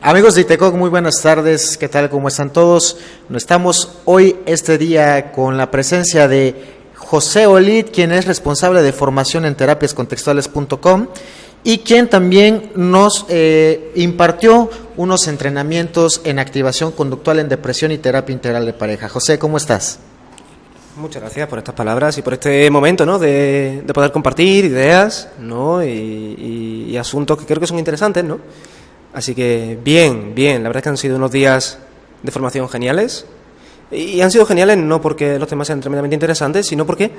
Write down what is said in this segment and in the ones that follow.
Amigos de ITECOC, muy buenas tardes, ¿qué tal? ¿Cómo están todos? Estamos hoy, este día, con la presencia de José Olid, quien es responsable de formación en terapiascontextuales.com y quien también nos impartió unos entrenamientos en activación conductual en depresión y terapia integral de pareja. José, ¿cómo estás? Muchas gracias por estas palabras y por este momento, ¿no?, de poder compartir ideas, ¿no?, y asuntos que creo que son interesantes, ¿no? Así que bien, la verdad es que han sido unos días de formación geniales, y han sido geniales no porque los temas sean tremendamente interesantes, sino porque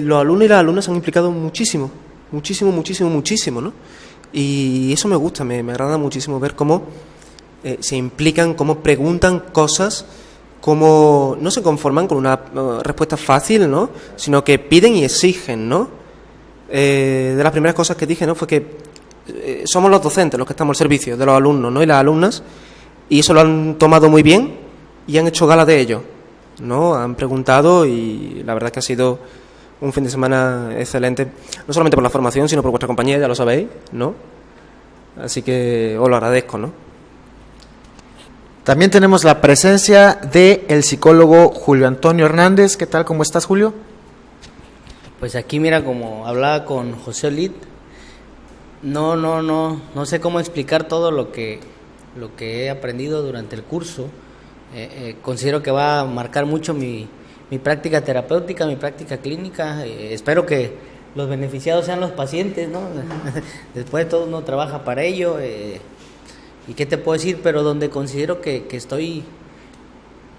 los alumnos y las alumnas se han implicado muchísimo, ¿no? Y eso me gusta, me agrada muchísimo ver cómo se implican, cómo preguntan cosas, cómo no se conforman con una respuesta fácil, ¿no?, sino que piden y exigen, ¿no? De las primeras cosas que dije, ¿no?, fue que somos los docentes los que estamos al servicio de los alumnos, ¿no?, y las alumnas, y eso lo han tomado muy bien y han hecho gala de ello, ¿no? Han preguntado y la verdad es que ha sido un fin de semana excelente, no solamente por la formación, sino por vuestra compañía, ya lo sabéis, ¿no? Así que os lo agradezco, ¿no? También tenemos la presencia del psicólogo Julio Antonio Hernández. ¿Qué tal? ¿Cómo estás, Julio? Pues aquí, mira, como hablaba con José Olid, no sé cómo explicar todo lo que he aprendido durante el curso. Considero que va a marcar mucho mi práctica terapéutica, mi práctica clínica. Espero que los beneficiados sean los pacientes, ¿no? Después de todo uno trabaja para ello. ¿Y qué te puedo decir? Pero donde considero que estoy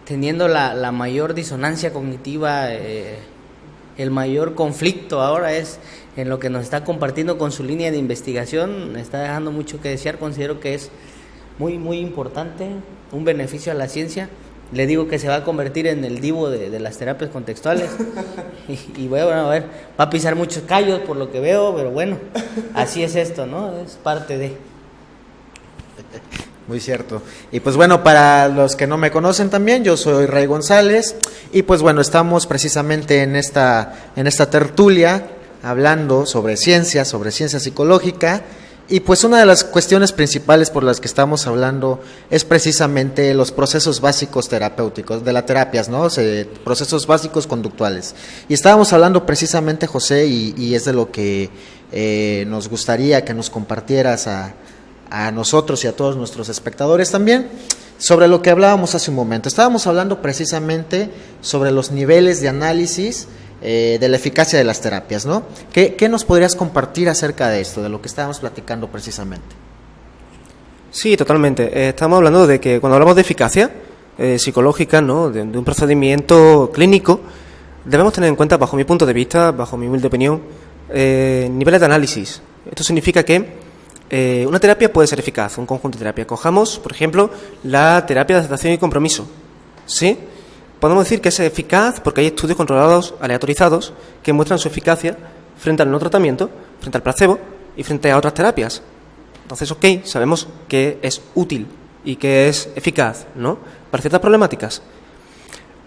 teniendo la mayor disonancia cognitiva, el mayor conflicto ahora es en lo que nos está compartiendo con su línea de investigación. Me está dejando mucho que desear. Considero que es muy importante, un beneficio a la ciencia. Le digo que se va a convertir en el divo de las terapias contextuales y bueno, a ver, va a pisar muchos callos por lo que veo, pero bueno, así es esto, ¿no? Es parte de... Muy cierto. Y pues bueno, para los que no me conocen también, yo soy Ray González y pues bueno, estamos precisamente en esta tertulia hablando sobre ciencia psicológica, y pues una de las cuestiones principales por las que estamos hablando es precisamente los procesos básicos terapéuticos de las terapias, ¿no? Procesos básicos conductuales. Y estábamos hablando precisamente, José, y es de lo que nos gustaría que nos compartieras a nosotros y a todos nuestros espectadores también, sobre lo que hablábamos hace un momento. Estábamos hablando precisamente sobre los niveles de análisis de la eficacia de las terapias, ¿no? ¿Qué nos podrías compartir acerca de esto, de lo que estábamos platicando precisamente? Sí, totalmente. Estamos hablando de que cuando hablamos de eficacia psicológica, ¿no?, de un procedimiento clínico, debemos tener en cuenta, bajo mi punto de vista, bajo mi humilde opinión, niveles de análisis. Esto significa que una terapia puede ser eficaz, un conjunto de terapias. Cojamos, por ejemplo, la terapia de aceptación y compromiso, ¿sí? Podemos decir que es eficaz porque hay estudios controlados, aleatorizados, que muestran su eficacia frente al no tratamiento, frente al placebo y frente a otras terapias. Entonces, ok, sabemos que es útil y que es eficaz, ¿no?, para ciertas problemáticas.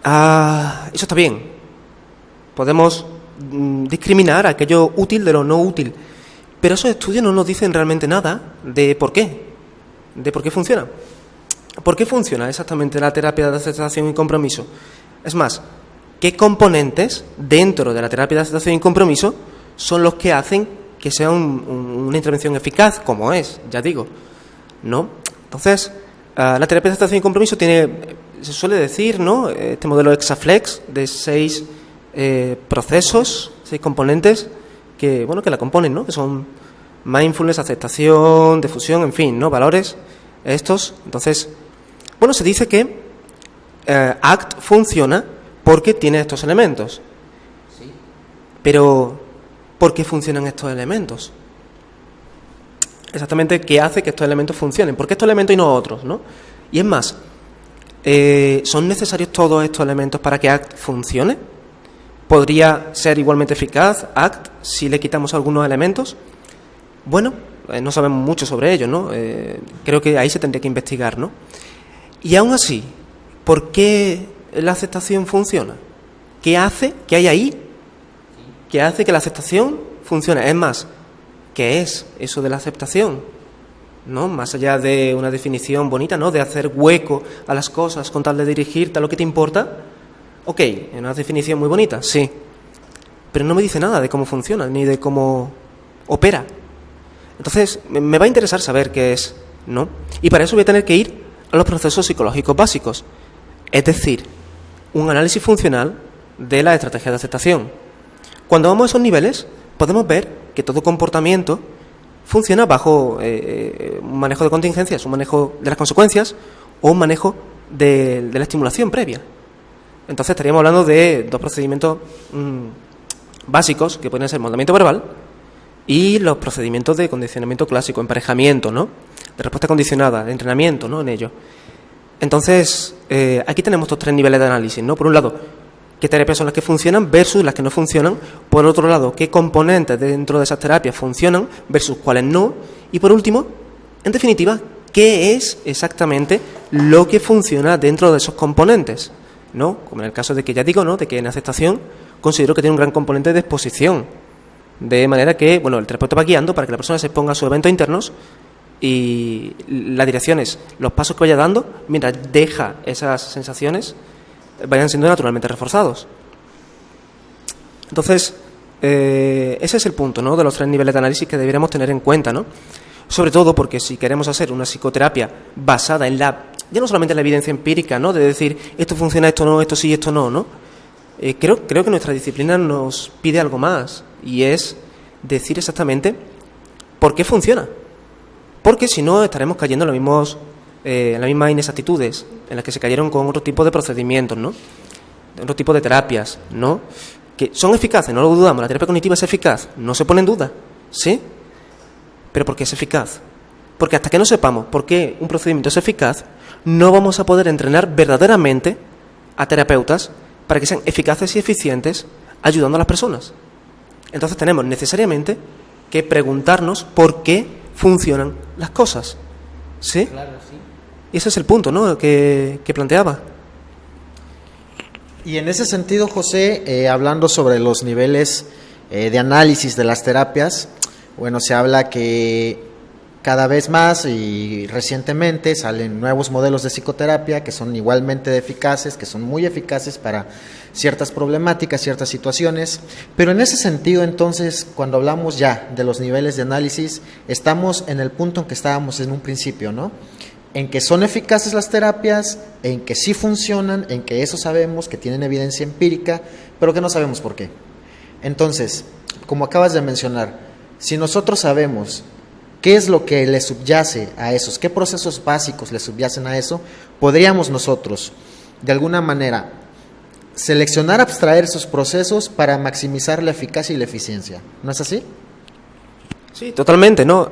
Eso está bien. Podemos discriminar aquello útil de lo no útil. Pero esos estudios no nos dicen realmente nada de por qué funciona. ¿Por qué funciona exactamente la terapia de aceptación y compromiso? Es más, ¿qué componentes dentro de la terapia de aceptación y compromiso son los que hacen que sea una intervención eficaz, como es, ya digo, ¿no? Entonces, la terapia de aceptación y compromiso tiene, se suele decir, ¿no?, este modelo Hexaflex de 6 procesos, 6 componentes que la componen, ¿no?, que son mindfulness, aceptación, difusión, en fin, ¿no?, valores estos. Entonces, se dice que ACT funciona porque tiene estos elementos. Sí. Pero ¿por qué funcionan estos elementos? Exactamente, ¿qué hace que estos elementos funcionen? ¿Por qué estos elementos y no otros, no? Y es más, ¿son necesarios todos estos elementos para que ACT funcione? ¿Podría ser igualmente eficaz ACT si le quitamos algunos elementos? Bueno, no sabemos mucho sobre ello, ¿no? Creo que ahí se tendría que investigar, ¿no? Y aún así, ¿por qué la aceptación funciona? ¿Qué hace? ¿Qué hay ahí? ¿Qué hace que la aceptación funcione? Es más, ¿qué es eso de la aceptación? ¿no? Más allá de una definición bonita, ¿no? De hacer hueco a las cosas con tal de dirigirte a lo que te importa. Ok, es una definición muy bonita, sí. Pero no me dice nada de cómo funciona, ni de cómo opera. Entonces, me va a interesar saber qué es, ¿no? Y para eso voy a tener que ir a los procesos psicológicos básicos. Es decir, un análisis funcional de la estrategia de aceptación. Cuando vamos a esos niveles, podemos ver que todo comportamiento funciona bajo un manejo de contingencias, un manejo de las consecuencias o un manejo de la estimulación previa. Entonces estaríamos hablando de dos procedimientos básicos que pueden ser moldamiento verbal y los procedimientos de condicionamiento clásico, emparejamiento, ¿no? De respuesta condicionada, de entrenamiento, ¿no? En ello. Entonces, aquí tenemos estos tres niveles de análisis, ¿no? Por un lado, qué terapias son las que funcionan versus las que no funcionan. Por otro lado, qué componentes dentro de esas terapias funcionan versus cuáles no. Y por último, en definitiva, qué es exactamente lo que funciona dentro de esos componentes, ¿no? Como en el caso de que ya digo, ¿no? De que en aceptación considero que tiene un gran componente de exposición. De manera que, bueno, el terapeuta va guiando para que la persona se exponga a sus eventos internos y la dirección es los pasos que vaya dando mientras deja esas sensaciones vayan siendo naturalmente reforzados. Entonces, ese es el punto, ¿no? De los tres niveles de análisis que deberíamos tener en cuenta, ¿no? Sobre todo porque si queremos hacer una psicoterapia basada en ya no solamente en la evidencia empírica, ¿no? De decir, esto funciona, esto no, esto sí, esto no, ¿no? Creo que nuestra disciplina nos pide algo más y es decir exactamente por qué funciona. Porque si no estaremos cayendo en las mismas inexactitudes en las que se cayeron con otro tipo de procedimientos, ¿no? Otro tipo de terapias, ¿no? Que son eficaces, no lo dudamos. La terapia cognitiva es eficaz, no se pone en duda, ¿sí? Pero ¿por qué es eficaz? Porque hasta que no sepamos por qué un procedimiento es eficaz, no vamos a poder entrenar verdaderamente a terapeutas para que sean eficaces y eficientes ayudando a las personas. Entonces tenemos necesariamente que preguntarnos por qué funcionan las cosas, ¿sí? Claro, sí. Y ese es el punto, ¿no? que planteaba. Y en ese sentido, José, hablando sobre los niveles de análisis de las terapias, bueno, se habla que cada vez más y recientemente salen nuevos modelos de psicoterapia que son igualmente eficaces, que son muy eficaces para ciertas problemáticas, ciertas situaciones. Pero en ese sentido, entonces, cuando hablamos ya de los niveles de análisis, estamos en el punto en que estábamos en un principio, ¿no? En que son eficaces las terapias, en que sí funcionan, en que eso sabemos, que tienen evidencia empírica, pero que no sabemos por qué. Entonces, como acabas de mencionar, si nosotros sabemos qué es lo que le subyace a esos, qué procesos básicos le subyacen a eso, podríamos nosotros, de alguna manera, seleccionar, abstraer esos procesos para maximizar la eficacia y la eficiencia. ¿No es así? Sí, totalmente, ¿no?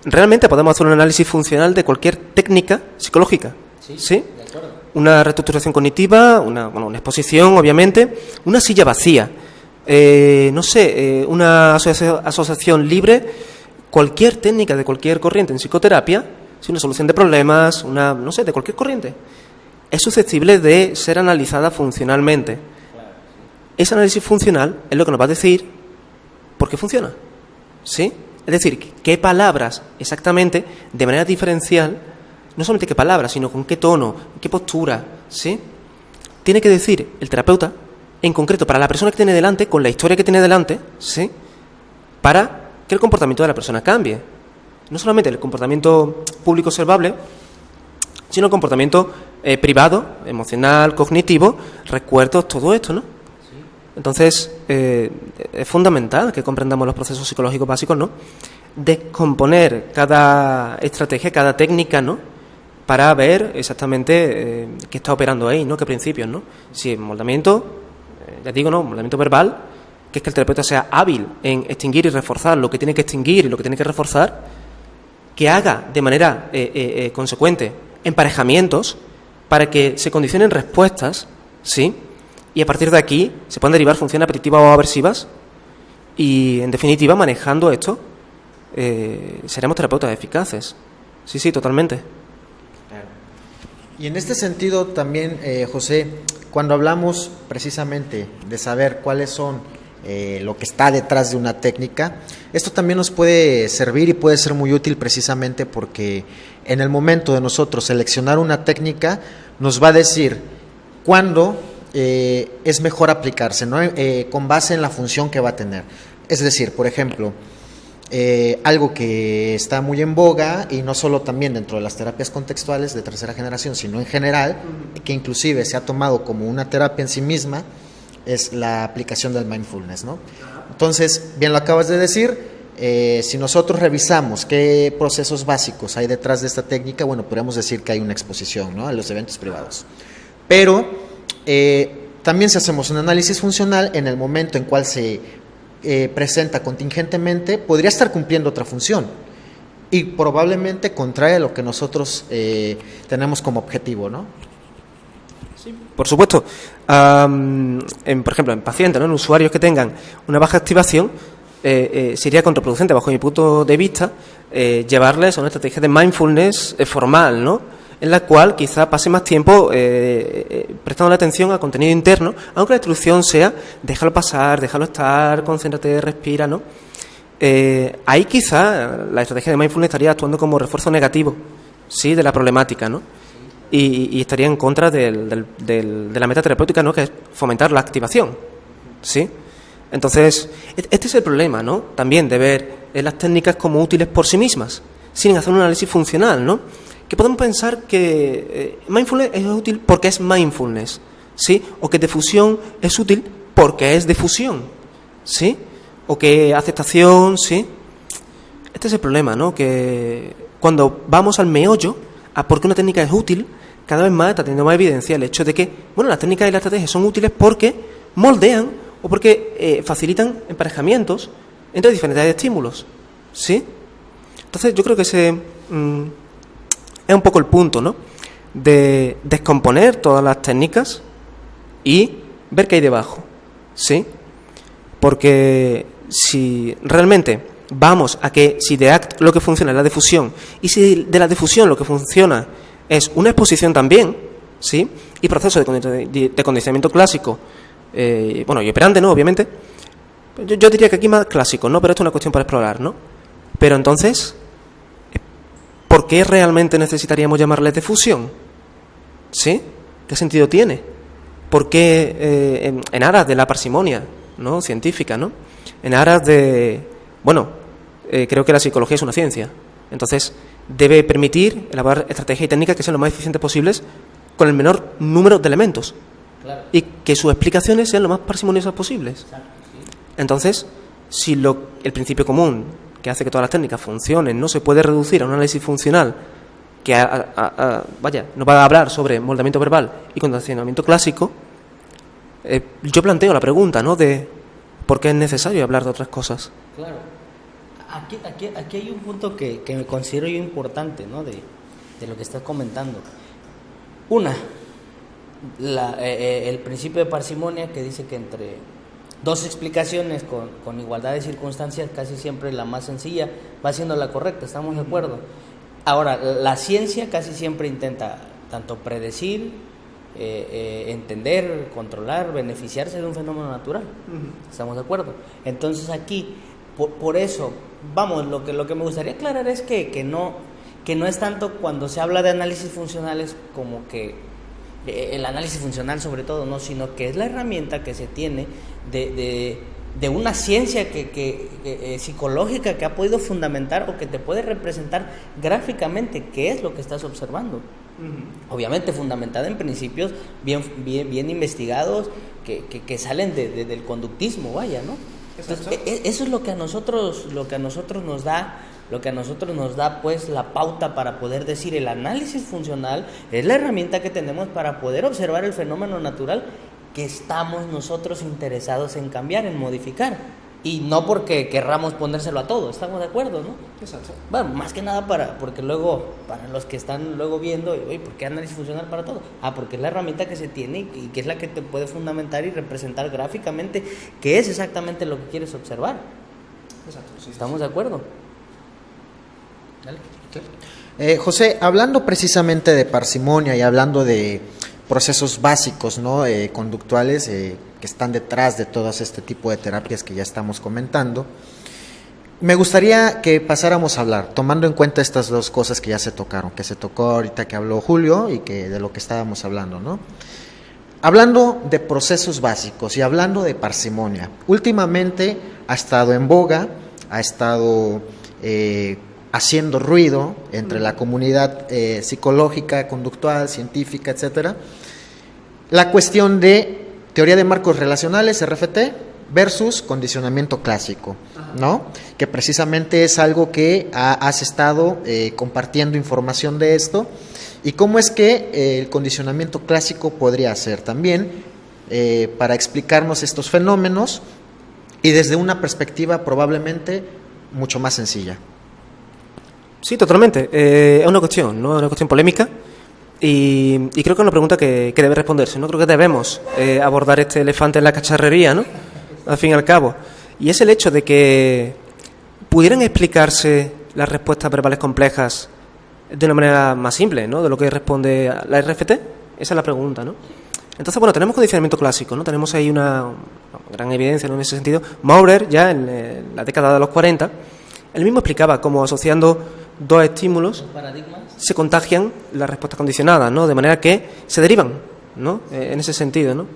Realmente podemos hacer un análisis funcional de cualquier técnica psicológica, ¿sí? De acuerdo. Una reestructuración cognitiva, una exposición, obviamente, una silla vacía, una asociación libre, cualquier técnica de cualquier corriente en psicoterapia, ¿sí? Una solución de problemas, de cualquier corriente, es susceptible de ser analizada funcionalmente. Claro, sí. Ese análisis funcional es lo que nos va a decir por qué funciona. ¿Sí? Es decir, qué palabras exactamente, de manera diferencial, no solamente qué palabras, sino con qué tono, qué postura, ¿sí? Tiene que decir el terapeuta, en concreto, para la persona que tiene delante, con la historia que tiene delante, ¿sí? Para que el comportamiento de la persona cambie. No solamente el comportamiento público observable, sino el comportamiento privado, emocional, cognitivo, recuerdos, todo esto, ¿no? Entonces, es fundamental que comprendamos los procesos psicológicos básicos, ¿no? Descomponer cada estrategia, cada técnica, ¿no? Para ver exactamente qué está operando ahí, ¿no? Qué principios, ¿no? Si es moldamiento, ya digo, ¿no? Moldamiento verbal, que es que el terapeuta sea hábil en extinguir y reforzar lo que tiene que extinguir y lo que tiene que reforzar, que haga de manera consecuente emparejamientos para que se condicionen respuestas, ¿sí? Y a partir de aquí se pueden derivar funciones apetitivas o aversivas y, en definitiva, manejando esto, seremos terapeutas eficaces. Sí, totalmente. Y en este sentido también, José, cuando hablamos precisamente de saber cuáles son lo que está detrás de una técnica. Esto también nos puede servir y puede ser muy útil precisamente porque en el momento de nosotros seleccionar una técnica nos va a decir cuándo es mejor aplicarse, ¿no? Con base en la función que va a tener. Es decir, por ejemplo, algo que está muy en boga y no solo también dentro de las terapias contextuales de tercera generación, sino en general, que inclusive se ha tomado como una terapia en sí misma, es la aplicación del mindfulness, ¿no? Entonces, bien lo acabas de decir, si nosotros revisamos qué procesos básicos hay detrás de esta técnica, bueno, podríamos decir que hay una exposición, ¿no?, a los eventos privados. Pero también si hacemos un análisis funcional, en el momento en cual se presenta contingentemente, podría estar cumpliendo otra función y probablemente contraria a lo que nosotros tenemos como objetivo, ¿no? Sí, por supuesto. Por ejemplo, en pacientes, ¿no?, en usuarios que tengan una baja activación, sería contraproducente, bajo mi punto de vista, llevarles a una estrategia de mindfulness formal, ¿no?, en la cual quizá pase más tiempo prestando la atención al contenido interno, aunque la instrucción sea déjalo pasar, déjalo estar, concéntrate, respira, ¿no? Ahí quizá la estrategia de mindfulness estaría actuando como refuerzo negativo, sí, de la problemática, ¿no? Y estaría en contra de la meta terapéutica, ¿no?, que es fomentar la activación, ¿sí? Entonces, este es el problema, ¿no?, también de ver las técnicas como útiles por sí mismas, sin hacer un análisis funcional, ¿no? Que podemos pensar que mindfulness es útil porque es mindfulness, ¿sí? O que difusión es útil porque es difusión, ¿sí? O que aceptación, ¿sí? Este es el problema, ¿no?, que cuando vamos al meollo a por qué una técnica es útil, cada vez más está teniendo más evidencia el hecho de que, bueno, las técnicas y las estrategias son útiles porque moldean o porque facilitan emparejamientos entre diferentes estímulos, ¿sí? Entonces yo creo que ese es un poco el punto, ¿no?, de descomponer todas las técnicas y ver qué hay debajo, ¿sí? Porque si realmente vamos a que si de ACT lo que funciona es la difusión y si de la difusión lo que funciona es una exposición también, ¿sí?, y proceso de condicionamiento clásico, bueno, y operante, ¿no?, obviamente, yo diría que aquí más clásico, ¿no?, pero esto es una cuestión para explorar, ¿no? Pero entonces, ¿por qué realmente necesitaríamos llamarle difusión? ¿Sí? ¿Qué sentido tiene? ¿Por qué en aras de la parsimonia, ¿no?, científica, ¿no?, en aras de... Bueno, creo que la psicología es una ciencia, entonces debe permitir elaborar estrategias y técnicas que sean lo más eficientes posibles con el menor número de elementos, claro, y que sus explicaciones sean lo más parsimoniosas posibles. Entonces, si el principio común que hace que todas las técnicas funcionen no se puede reducir a un análisis funcional que nos va a hablar sobre moldamiento verbal y condicionamiento clásico, yo planteo la pregunta, ¿no?, de por qué es necesario hablar de otras cosas. Claro. Aquí hay un punto que me considero yo importante, ¿no?, de lo que estás comentando. Una, el principio de parsimonia, que dice que entre dos explicaciones con igualdad de circunstancias, casi siempre la más sencilla va siendo la correcta, ¿estamos de acuerdo? Ahora, la ciencia casi siempre intenta tanto predecir, entender, controlar, beneficiarse de un fenómeno natural, ¿estamos de acuerdo? Entonces aquí, por eso, vamos, lo que me gustaría aclarar es que no es tanto cuando se habla de análisis funcionales como que el análisis funcional sobre todo, no, sino que es la herramienta que se tiene de una ciencia que psicológica que ha podido fundamentar o que te puede representar gráficamente qué es lo que estás observando. Obviamente fundamentada en principios bien investigados que salen del conductismo, vaya, ¿no? Entonces, eso es lo que a nosotros nos da pues la pauta para poder decir el análisis funcional es la herramienta que tenemos para poder observar el fenómeno natural que estamos nosotros interesados en cambiar, en modificar, y no porque querramos ponérselo a todo, ¿estamos de acuerdo, no? Exacto. Bueno, más que nada porque luego, para los que están luego viendo, oye, ¿por qué análisis funcional para todo? Porque es la herramienta que se tiene y que es la que te puede fundamentar y representar gráficamente qué es exactamente lo que quieres observar. Exacto. Sí, ¿Estamos de acuerdo? Dale. José, hablando precisamente de parsimonia y hablando de procesos básicos, ¿no?, conductuales, que están detrás de todas este tipo de terapias que ya estamos comentando. Me gustaría que pasáramos a hablar, tomando en cuenta estas dos cosas que ya se tocaron, que se tocó ahorita que habló Julio y que de lo que estábamos hablando, ¿no? Hablando de procesos básicos y hablando de parsimonia, últimamente ha estado en boga, ha estado haciendo ruido entre la comunidad psicológica, conductual, científica, etcétera, la cuestión de teoría de marcos relacionales, RFT, versus condicionamiento clásico, ¿no? Que precisamente es algo que has estado compartiendo información de esto, y cómo es que el condicionamiento clásico podría ser también para explicarnos estos fenómenos y desde una perspectiva probablemente mucho más sencilla. Sí, totalmente. Es una cuestión, ¿no? Es una cuestión polémica. Y creo que es una pregunta que debe responderse, ¿no? Creo que debemos abordar este elefante en la cacharrería, ¿no? Al fin y al cabo. Y es el hecho de que pudieran explicarse las respuestas verbales complejas de una manera más simple, ¿no? De lo que responde la RFT. Esa es la pregunta, ¿no? Entonces, bueno, tenemos condicionamiento clásico, ¿no? Tenemos ahí una gran evidencia, ¿no? En ese sentido. Maurer, ya en la década de los 40, él mismo explicaba cómo asociando dos estímulos se contagian las respuestas condicionadas, ¿no? De manera que se derivan, ¿no? En ese sentido, ¿no?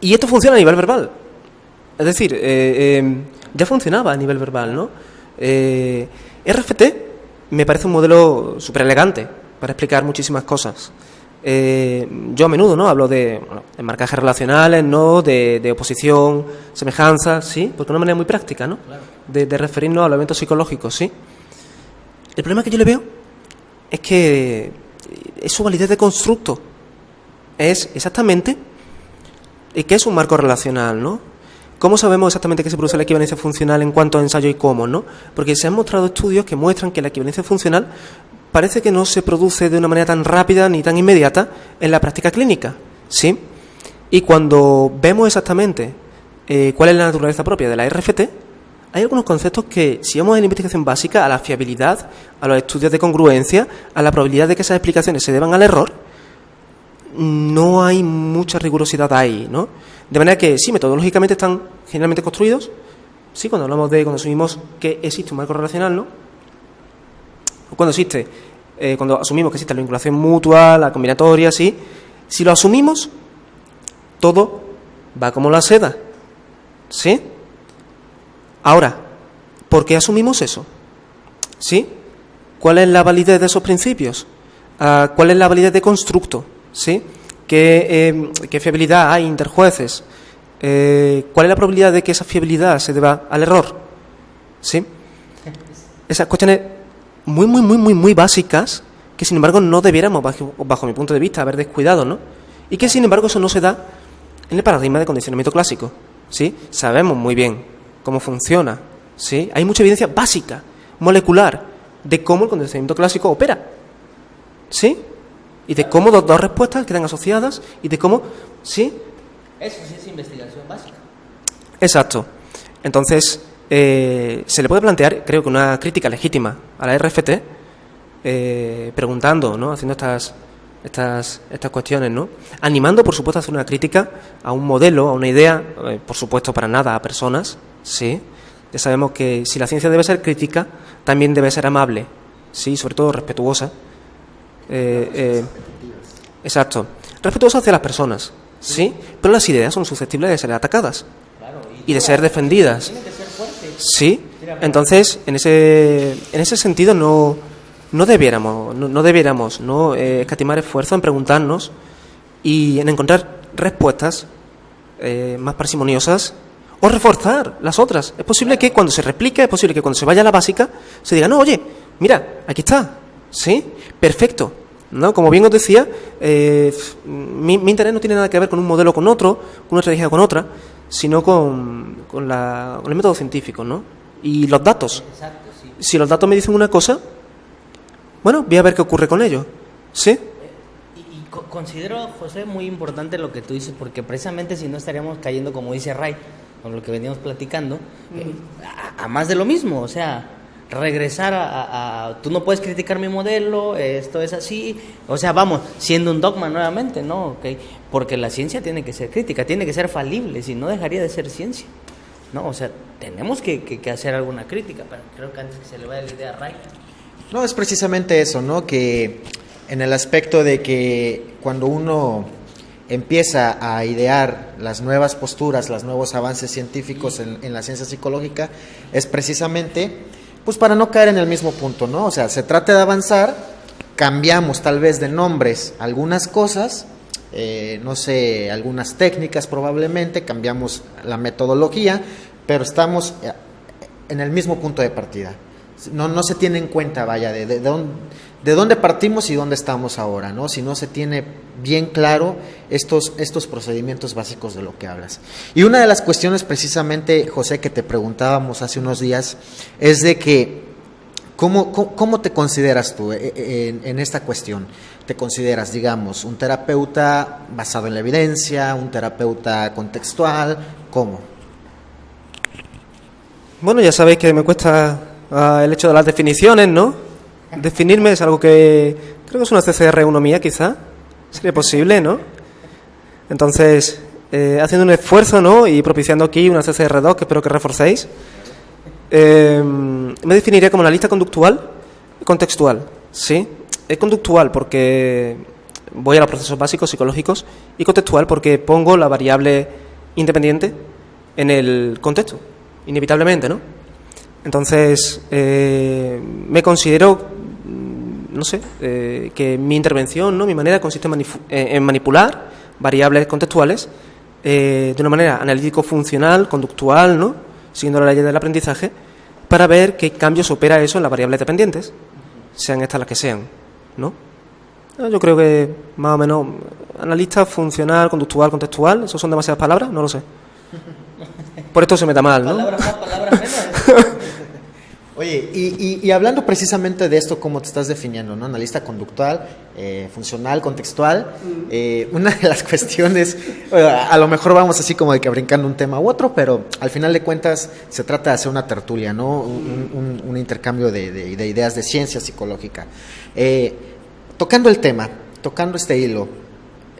Y esto funciona a nivel verbal. Es decir, ya funcionaba a nivel verbal, ¿no? RFT me parece un modelo súper elegante para explicar muchísimas cosas. Yo a menudo, ¿no? Hablo de marcajes relacionales, ¿no? De oposición, semejanza, ¿sí? Porque de una manera muy práctica, ¿no? Claro. De referirnos a los eventos psicológicos, ¿sí? El problema que yo le veo es que es su validez de constructo. Es exactamente qué es un marco relacional, ¿no? ¿Cómo sabemos exactamente qué se produce la equivalencia funcional en cuanto a ensayo y cómo, ¿no? Porque se han mostrado estudios que muestran que la equivalencia funcional parece que no se produce de una manera tan rápida ni tan inmediata en la práctica clínica, ¿sí? Y cuando vemos exactamente cuál es la naturaleza propia de la RFT, hay algunos conceptos que, si vamos a la investigación básica, a la fiabilidad, a los estudios de congruencia, a la probabilidad de que esas explicaciones se deban al error, no hay mucha rigurosidad ahí, ¿no? De manera que sí, metodológicamente están generalmente construidos. Sí, cuando asumimos que existe un marco relacional, ¿no? Cuando asumimos que existe la vinculación mutua, la combinatoria, sí. Si lo asumimos, todo va como la seda, ¿sí? Ahora, ¿por qué asumimos eso? ¿Sí? ¿Cuál es la validez de esos principios? ¿Cuál es la validez de constructo? ¿Sí? ¿Qué fiabilidad hay interjueces? ¿Cuál es la probabilidad de que esa fiabilidad se deba al error? ¿Sí? Esas cuestiones muy básicas que, sin embargo, no debiéramos, bajo mi punto de vista, haber descuidado, ¿no? Y que, sin embargo, eso no se da en el paradigma de condicionamiento clásico, ¿sí? Sabemos muy bien cómo funciona, ¿sí? Hay mucha evidencia básica, molecular, de cómo el condicionamiento clásico opera, ¿sí? Y de cómo dos respuestas quedan asociadas y de cómo, ¿sí? Eso sí es investigación básica. Exacto. Entonces, se le puede plantear, creo que una crítica legítima a la RFT, preguntando, ¿no? Haciendo estas cuestiones, ¿no? Animando, por supuesto, a hacer una crítica a un modelo, a una idea, por supuesto, para nada a personas, ¿sí? Ya sabemos que si la ciencia debe ser crítica, también debe ser amable, ¿sí? Sobre todo respetuosa. Exacto. Respetuosa hacia las personas, ¿sí? Pero las ideas son susceptibles de ser atacadas y de ser defendidas. Sí. Entonces, en ese sentido no debiéramos escatimar esfuerzo en preguntarnos y en encontrar respuestas más parsimoniosas o reforzar las otras. Es posible que cuando se replique, es posible que cuando se vaya a la básica se diga, no, oye, mira, aquí está, ¿sí? Perfecto, ¿no? Como bien os decía, mi interés no tiene nada que ver con un modelo con otro, con una estrategia con otra, sino con el método científico, ¿no? Y los datos. Exacto, sí. Si los datos me dicen una cosa, bueno, voy a ver qué ocurre con ello, ¿sí? Considero, José, muy importante lo que tú dices, porque precisamente si no estaríamos cayendo, como dice Ray, con lo que veníamos platicando, a más de lo mismo. O sea, regresar tú no puedes criticar mi modelo, esto es así, o sea, vamos, siendo un dogma nuevamente, ¿no? Okay. Porque la ciencia tiene que ser crítica, tiene que ser falible, si no dejaría de ser ciencia, ¿no? O sea, tenemos que hacer alguna crítica, pero creo que antes que se le vaya la idea a Ray. No, es precisamente eso, ¿no? Que en el aspecto de que cuando uno empieza a idear las nuevas posturas, los nuevos avances científicos en la ciencia psicológica, es precisamente pues para no caer en el mismo punto, ¿no? O sea, se trata de avanzar, cambiamos tal vez de nombres algunas cosas, no sé, algunas técnicas probablemente, cambiamos la metodología, pero estamos en el mismo punto de partida. No se tiene en cuenta, vaya, de dónde partimos y dónde estamos ahora, ¿no? Si no se tiene bien claro estos procedimientos básicos de lo que hablas. Y una de las cuestiones precisamente, José, que te preguntábamos hace unos días, es de que, ¿cómo te consideras tú en esta cuestión? ¿Te consideras, digamos, un terapeuta basado en la evidencia, un terapeuta contextual? ¿Cómo? Bueno, ya sabéis que me cuesta el hecho de las definiciones, ¿no? Definirme es algo que creo que es una CCR1 mía, quizá. Sería posible, ¿no? Entonces, haciendo un esfuerzo, ¿no? Y propiciando aquí una CCR2 que espero que reforcéis, me definiría como analista conductual y contextual, ¿sí? Es conductual porque voy a los procesos básicos psicológicos y contextual porque pongo la variable independiente en el contexto, inevitablemente, ¿no? Entonces, me considero, no sé, que mi intervención, ¿no? Mi manera consiste en manipular variables contextuales de una manera analítico-funcional, conductual, ¿no? Siguiendo la ley del aprendizaje, para ver qué cambios opera eso en las variables dependientes, sean estas las que sean, ¿no? Yo creo que más o menos analista, funcional, conductual, contextual, ¿eso son demasiadas palabras? No lo sé. Por esto se me da mal, ¿no? Palabras más, palabras menos. Oye, y hablando precisamente de esto, ¿cómo te estás definiendo, no? Analista conductual, funcional, contextual. Una de las cuestiones, a lo mejor vamos así como de que brincando un tema u otro, pero al final de cuentas se trata de hacer una tertulia, ¿no? Un intercambio de ideas de ciencia psicológica. Tocando el tema, tocando este hilo,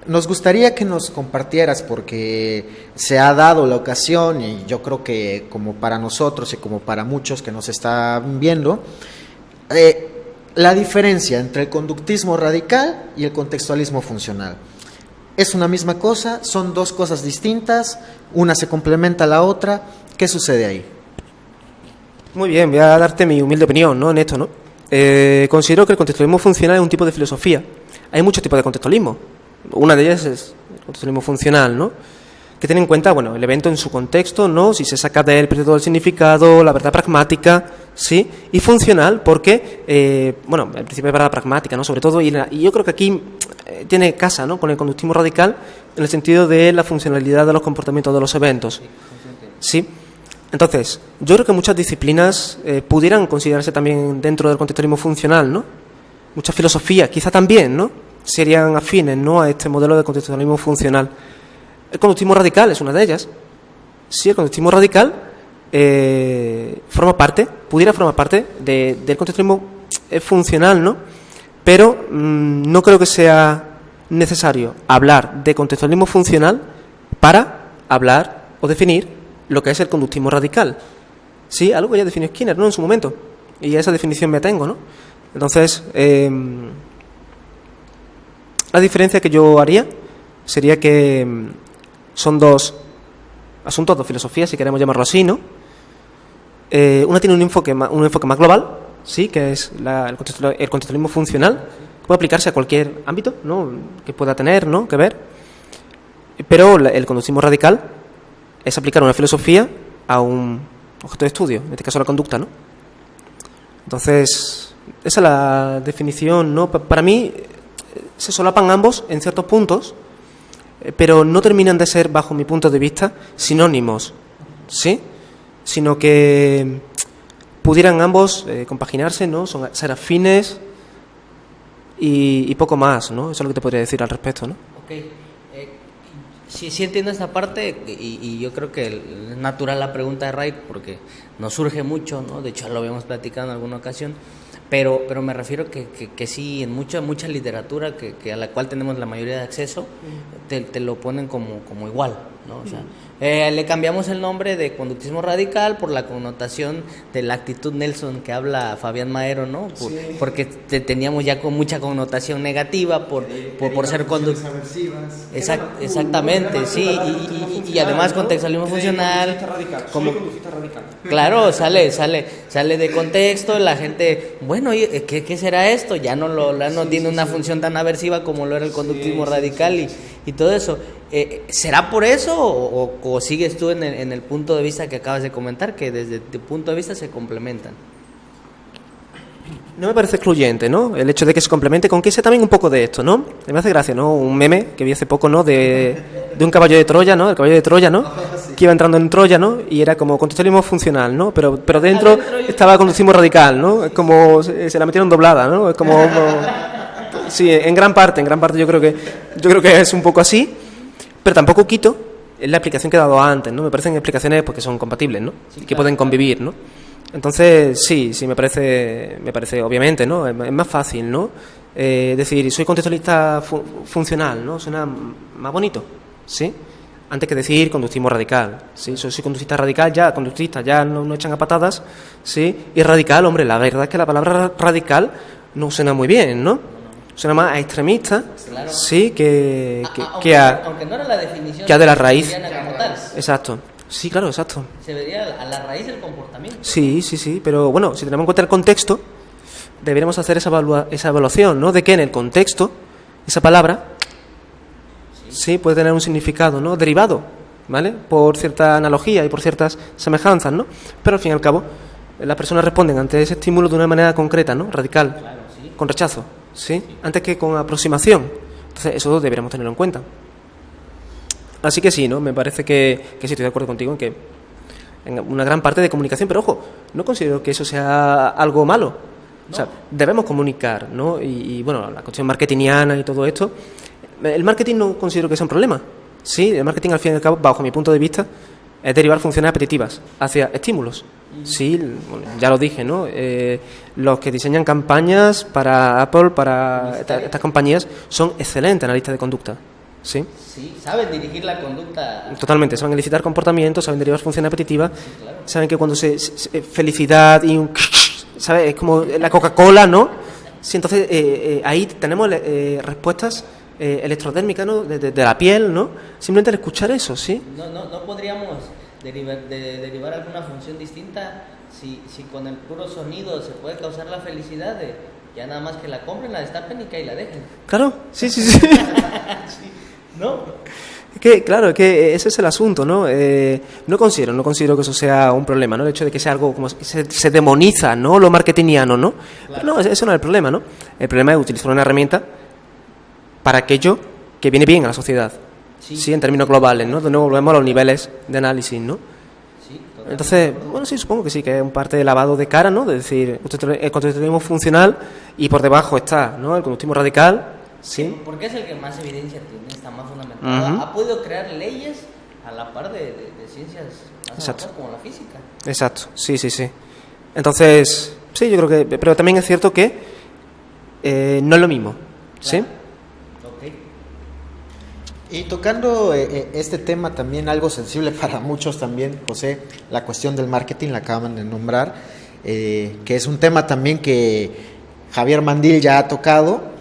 nos gustaría que nos compartieras, porque se ha dado la ocasión, y yo creo que como para nosotros y como para muchos que nos están viendo, la diferencia entre el conductismo radical y el contextualismo funcional. ¿Es una misma cosa? ¿Son dos cosas distintas? ¿Una se complementa a la otra? ¿Qué sucede ahí? Muy bien, voy a darte mi humilde opinión, ¿no? En esto, ¿no? Considero que el contextualismo funcional es un tipo de filosofía. Hay muchos tipos de contextualismo. Una de ellas es el contextualismo funcional, ¿no? Que tiene en cuenta, bueno, el evento en su contexto, ¿no? Si se saca de él, pierde todo el significado, la verdad pragmática, ¿sí? Y funcional porque, bueno, el principio de verdad pragmática, ¿no? Sobre todo, y yo creo que aquí tiene casa, ¿no? Con el conductismo radical, en el sentido de la funcionalidad de los comportamientos de los eventos, ¿sí? Entonces, yo creo que muchas disciplinas pudieran considerarse también dentro del contextualismo funcional, ¿no? Muchas filosofías, quizá también, ¿no? Serían afines, ¿no? A este modelo de contextualismo funcional. El conductismo radical es una de ellas. Sí, el conductismo radical pudiera formar parte del contextualismo funcional, ¿no? Pero no creo que sea necesario hablar de contextualismo funcional para hablar o definir lo que es el conductismo radical. Sí, algo que ya definió Skinner, ¿no? En su momento. Y a esa definición me atengo, ¿no? Entonces, la diferencia que yo haría sería que son dos asuntos, dos filosofías, si queremos llamarlo así, ¿no? Una tiene un enfoque más global, sí, que es el contextualismo funcional, que puede aplicarse a cualquier ámbito, ¿no? Que pueda tener, ¿no? Que ver. Pero el conductismo radical es aplicar una filosofía a un objeto de estudio, en este caso la conducta, ¿no? Entonces, esa es la definición, ¿no? Para mí se solapan ambos en ciertos puntos, pero no terminan de ser, bajo mi punto de vista, sinónimos, ¿sí? Sino que pudieran ambos compaginarse, ¿no? Ser afines y poco más, ¿no? Eso es lo que te podría decir al respecto, ¿no? Ok. Sí, sí entiendo esta parte y yo creo que es natural la pregunta de Ray porque nos surge mucho, ¿no? De hecho lo habíamos platicado en alguna ocasión, pero me refiero que sí, en mucha literatura que a la cual tenemos la mayoría de acceso, te lo ponen como igual, ¿no? O sea, le cambiamos el nombre de conductismo radical por la connotación de la actitud Nelson que habla Fabián Maero, ¿no? Porque teníamos ya con mucha connotación negativa por ser conductismo. Exactamente, sí, y además contextualismo funcional. Como, claro, sale de contexto, la gente, bueno, ¿qué será esto? Ya no tiene una función tan aversiva como lo era el conductismo radical y todo eso. ¿Será por eso o sigues tú en el punto de vista que acabas de comentar, que desde tu punto de vista se complementan? No me parece excluyente, ¿no? El hecho de que se complemente con que sea también un poco de esto, ¿no? Me hace gracia, ¿no? Un meme que vi hace poco, ¿no? De un caballo de Troya, ¿no? El caballo de Troya, ¿no? Que iba entrando en Troya, ¿no? Y era como contextualismo funcional, ¿no? Pero dentro estaba conductismo radical, ¿no? Es como se la metieron doblada, ¿no? Es como sí, en gran parte yo creo que es un poco así, pero tampoco quito la explicación que he dado antes, ¿no? Me parecen explicaciones pues, que son compatibles, ¿no? Sí, que pueden convivir, ¿no? Entonces, sí, me parece obviamente, ¿no? Es más fácil, ¿no? Decir, soy contextualista funcional, ¿no? Suena más bonito, ¿sí? Antes que decir conductismo radical, ¿sí? Soy conductista radical, ya, conductista, ya no echan a patadas, ¿sí? Y radical, hombre, la verdad es que la palabra radical no suena muy bien, ¿no? Suena más a extremista, claro. Sí, aunque no era la definición que a de la raíz. Como tal. Exacto. Sí, claro, exacto. Se vería a la raíz del comportamiento. Sí, pero bueno, si tenemos en cuenta el contexto, deberíamos hacer esa evaluación, ¿no? De que en el contexto, esa palabra, sí puede tener un significado, ¿no? Derivado, ¿vale? Por cierta analogía y por ciertas semejanzas, ¿no? Pero al fin y al cabo, las personas responden ante ese estímulo de una manera concreta, ¿no? Radical, claro, sí. Con rechazo, ¿sí? Antes que con aproximación. Entonces, eso deberíamos tenerlo en cuenta. Así que sí, ¿no? Me parece que sí, estoy de acuerdo contigo en que en una gran parte de comunicación, pero ojo, no considero que eso sea algo malo. No. O sea, debemos comunicar, ¿no? Y bueno, la cuestión marketingiana y todo esto, el marketing no considero que sea un problema. Sí, el marketing al fin y al cabo, bajo mi punto de vista, es derivar funciones apetitivas hacia estímulos. Sí, bueno, ya lo dije, ¿no? Los que diseñan campañas para Apple, para estas compañías, son excelentes analistas de conducta. ¿Sí? Sí, saben dirigir la conducta. Totalmente, saben elicitar comportamientos, saben derivar funciones apetitivas, sí, claro. Saben que cuando se felicidad y un ¿sabes? Es como la Coca-Cola, ¿no? Sí, entonces ahí tenemos respuestas electrodérmicas, ¿no? De la piel, ¿no? Simplemente al escuchar eso, ¿sí? No podríamos derivar alguna función distinta si con el puro sonido se puede causar la felicidad de ya nada más que la compren, la destapen y la dejen. Claro, sí. Sí. ¿No? Claro, que ese es el asunto, ¿no? No considero que eso sea un problema, ¿no? El hecho de que sea algo como se demoniza, ¿no? Lo marketingiano, ¿no? Claro. No, eso no es el problema, ¿no? El problema es utilizar una herramienta para aquello que viene bien a la sociedad. Sí, en términos globales, ¿no? De nuevo volvemos a los niveles de análisis, ¿no? Sí, entonces, bueno, sí, supongo que sí, que es un parte de lavado de cara, ¿no? De decir, el conductismo funcional y por debajo está, ¿no? El conductismo radical. Sí. Porque es el que más evidencia tiene, está más fundamentado. Uh-huh. Ha podido crear leyes a la par de ciencias más avanzadas como la física. Exacto, sí. Entonces, sí, yo creo que... Pero también es cierto que no es lo mismo, ¿sí? Okay. Y tocando este tema también, algo sensible para muchos también, José, la cuestión del marketing, la acaban de nombrar, que es un tema también que Javier Mandil ya ha tocado.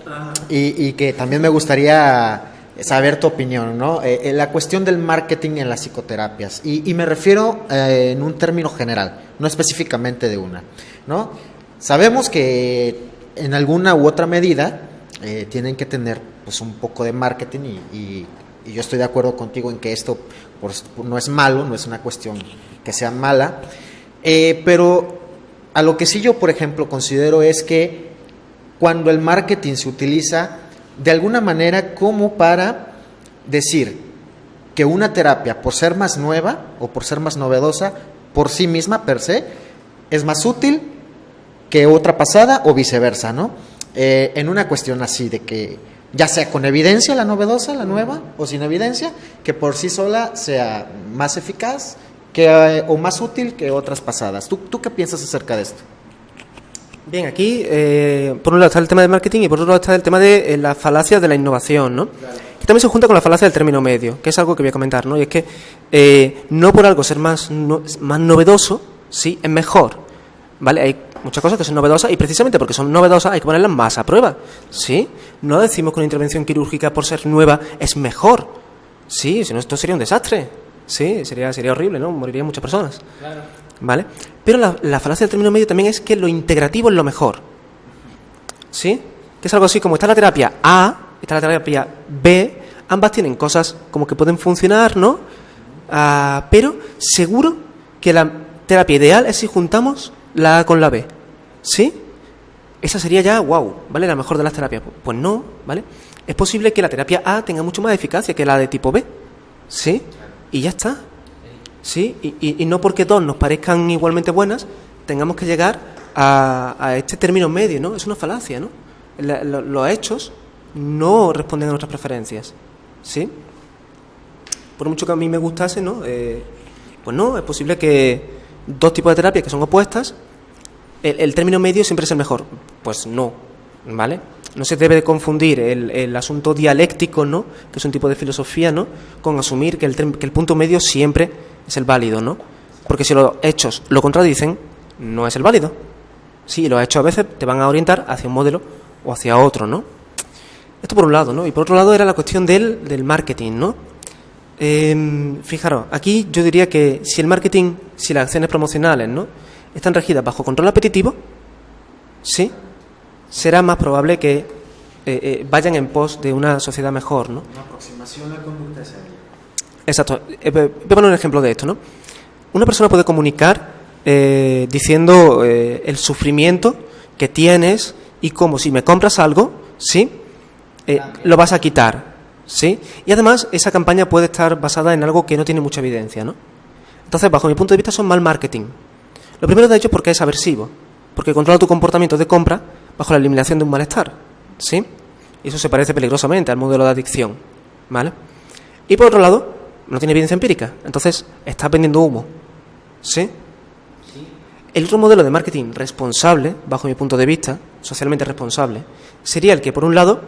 Y que también me gustaría saber tu opinión, ¿no? La cuestión del marketing en las psicoterapias, y me refiero en un término general, no específicamente de una, ¿no? Sabemos que en alguna u otra medida tienen que tener pues un poco de marketing y yo estoy de acuerdo contigo en que esto pues, no es malo, no es una cuestión que sea mala, pero a lo que sí yo, por ejemplo, considero es que cuando el marketing se utiliza de alguna manera como para decir que una terapia, por ser más nueva o por ser más novedosa, por sí misma, per se, es más útil que otra pasada o viceversa, ¿no? En una cuestión así de que ya sea con evidencia la novedosa, la nueva, o sin evidencia, que por sí sola sea más eficaz o más útil que otras pasadas. ¿Tú qué piensas acerca de esto? Bien, aquí por un lado está el tema del marketing y por otro lado está el tema de la falacia de la innovación, ¿no? Claro. Que también se junta con la falacia del término medio, que es algo que voy a comentar, ¿no? Y es que no por algo ser más novedoso, sí, es mejor, ¿vale? Hay muchas cosas que son novedosas y precisamente porque son novedosas hay que ponerlas más a prueba, ¿sí? No decimos que una intervención quirúrgica por ser nueva es mejor, sí, si no esto sería un desastre, sí, sería horrible, ¿no? Morirían muchas personas. Claro. ¿Vale? Pero la falacia del término medio también es que lo integrativo es lo mejor, ¿sí? Que es algo así como está la terapia A, está la terapia B, ambas tienen cosas como que pueden funcionar, ¿no? Pero seguro que la terapia ideal es si juntamos la A con la B, ¿sí? Esa sería ya, wow, ¿vale? La mejor de las terapias. Pues no, ¿vale? Es posible que la terapia A tenga mucho más eficacia que la de tipo B, ¿sí? Y ya está. ¿Sí? Y no porque dos nos parezcan igualmente buenas, tengamos que llegar a este término medio, ¿no? Es una falacia, ¿no? Los hechos no responden a nuestras preferencias, ¿sí? Por mucho que a mí me gustase, ¿no? Pues no, es posible que dos tipos de terapias que son opuestas, el término medio siempre es el mejor. Pues no, ¿vale? No se debe de confundir el asunto dialéctico, ¿no? Que es un tipo de filosofía, ¿no? Con asumir que el punto medio siempre es el válido, ¿no? Porque si los hechos lo contradicen, no es el válido. Sí, los hechos a veces te van a orientar hacia un modelo o hacia otro, ¿no? Esto por un lado, ¿no? Y por otro lado era la cuestión del marketing, ¿no? Fijaros, aquí yo diría que si el marketing, si las acciones promocionales, ¿no? Están regidas bajo control apetitivo, ¿sí? Será más probable que vayan en pos de una sociedad mejor, ¿no? Una aproximación a la conducta deseable. Exacto. Voy a poner un ejemplo de esto, ¿no? Una persona puede comunicar diciendo el sufrimiento que tienes y cómo si me compras algo, ¿sí? Lo vas a quitar, ¿sí? Y además esa campaña puede estar basada en algo que no tiene mucha evidencia, ¿no? Entonces, bajo mi punto de vista, son mal marketing. Lo primero de ello es porque es aversivo, porque controla tu comportamiento de compra bajo la eliminación de un malestar, ¿sí? Y eso se parece peligrosamente al modelo de adicción, ¿vale? Y por otro lado, no tiene evidencia empírica, entonces está vendiendo humo, ¿sí? El otro modelo de marketing responsable, bajo mi punto de vista, socialmente responsable, sería el que, por un lado,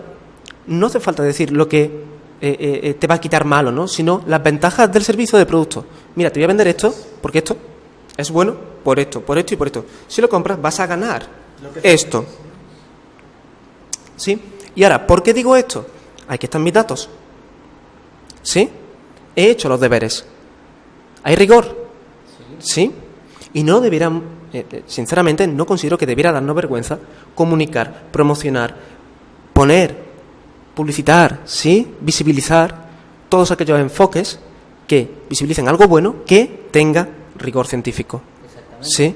no hace falta decir lo que te va a quitar malo, ¿no? Sino las ventajas del servicio o del producto. Mira, te voy a vender esto, porque esto es bueno por esto y por esto. Si lo compras, vas a ganar esto. ¿Sí? Y ahora, ¿por qué digo esto? Aquí están mis datos. ¿Sí? He hecho los deberes. ¿Hay rigor? ¿Sí? Y no debieran, sinceramente, no considero que debiera darnos vergüenza comunicar, promocionar, poner, publicitar, ¿sí? Visibilizar todos aquellos enfoques que visibilicen algo bueno que tenga rigor científico. ¿Sí?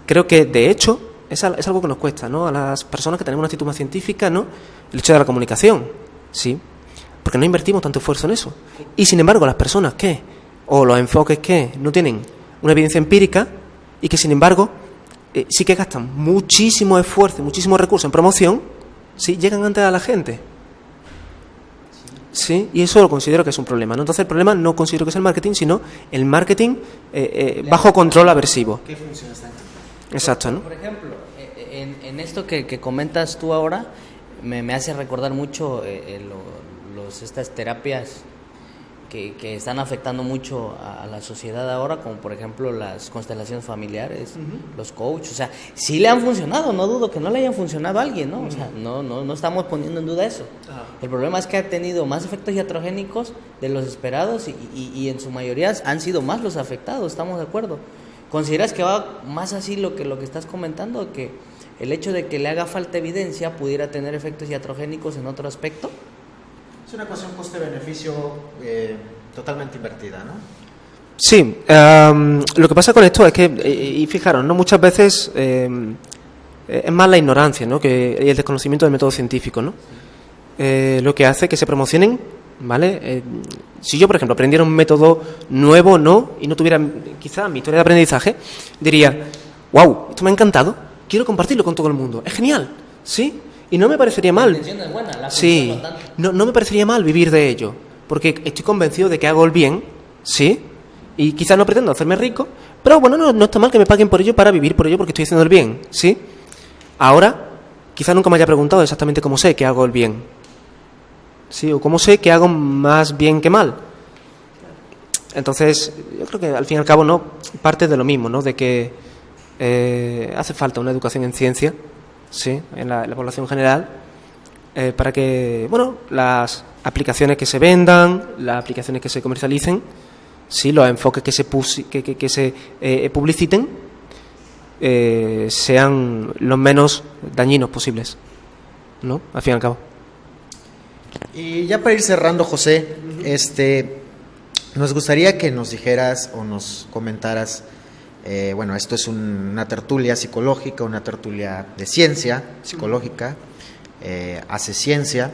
Creo que, de hecho, es algo que nos cuesta, ¿no? A las personas que tenemos una actitud más científica, ¿no? El hecho de la comunicación, ¿sí? Porque no invertimos tanto esfuerzo en eso. Y, sin embargo, las personas o los enfoques que no tienen una evidencia empírica y que, sin embargo, sí que gastan muchísimo esfuerzo, muchísimo recurso en promoción, ¿sí? Llegan antes a la gente. ¿Sí? Y eso lo considero que es un problema, ¿no? Entonces el problema no considero que sea el marketing, sino el marketing bajo control aversivo. ¿Qué función está? Exacto, ¿no? Por ejemplo, en esto que comentas tú ahora, me hace recordar mucho estas terapias que están afectando mucho a la sociedad ahora, como por ejemplo las constelaciones familiares, los coaches, o sea, sí le han funcionado, no dudo que no le hayan funcionado a alguien, ¿no? O sea, no estamos poniendo en duda eso. El problema es que ha tenido más efectos iatrogénicos de los esperados y en su mayoría han sido más los afectados, ¿estamos de acuerdo? ¿Consideras que va más así lo que estás comentando, que el hecho de que le haga falta evidencia pudiera tener efectos iatrogénicos en otro aspecto? Es una ecuación coste-beneficio totalmente invertida, ¿no? Sí, lo que pasa con esto es que, y fijaros, ¿no? Muchas veces es más la ignorancia, ¿no? Que el desconocimiento del método científico, ¿no? Lo que hace que se promocionen, ¿vale? Si yo, por ejemplo, aprendiera un método nuevo, ¿no? Y no tuviera quizá mi historia de aprendizaje, diría, wow, esto me ha encantado, quiero compartirlo con todo el mundo, es genial, ¿sí? Y no me parecería La mal. intención es buena, la Sí, función no tanto. no me parecería mal vivir de ello, porque estoy convencido de que hago el bien, ¿sí? Y quizás no pretendo hacerme rico, pero bueno, no está mal que me paguen por ello para vivir por ello porque estoy haciendo el bien, ¿sí? Ahora, quizás nunca me haya preguntado exactamente cómo sé que hago el bien, ¿sí? O cómo sé que hago más bien que mal. Entonces, yo creo que al fin y al cabo no parte de lo mismo, ¿no? De que hace falta una educación en ciencia, ¿sí? En la población general, para que, bueno, las aplicaciones que se vendan, las aplicaciones que se comercialicen, sí, los enfoques que se publiciten sean los menos dañinos posibles, ¿no? Al fin y al cabo. Y ya para ir cerrando, José, nos gustaría que nos dijeras o nos comentaras, bueno, esto es una tertulia psicológica, una tertulia de ciencia psicológica, hace ciencia,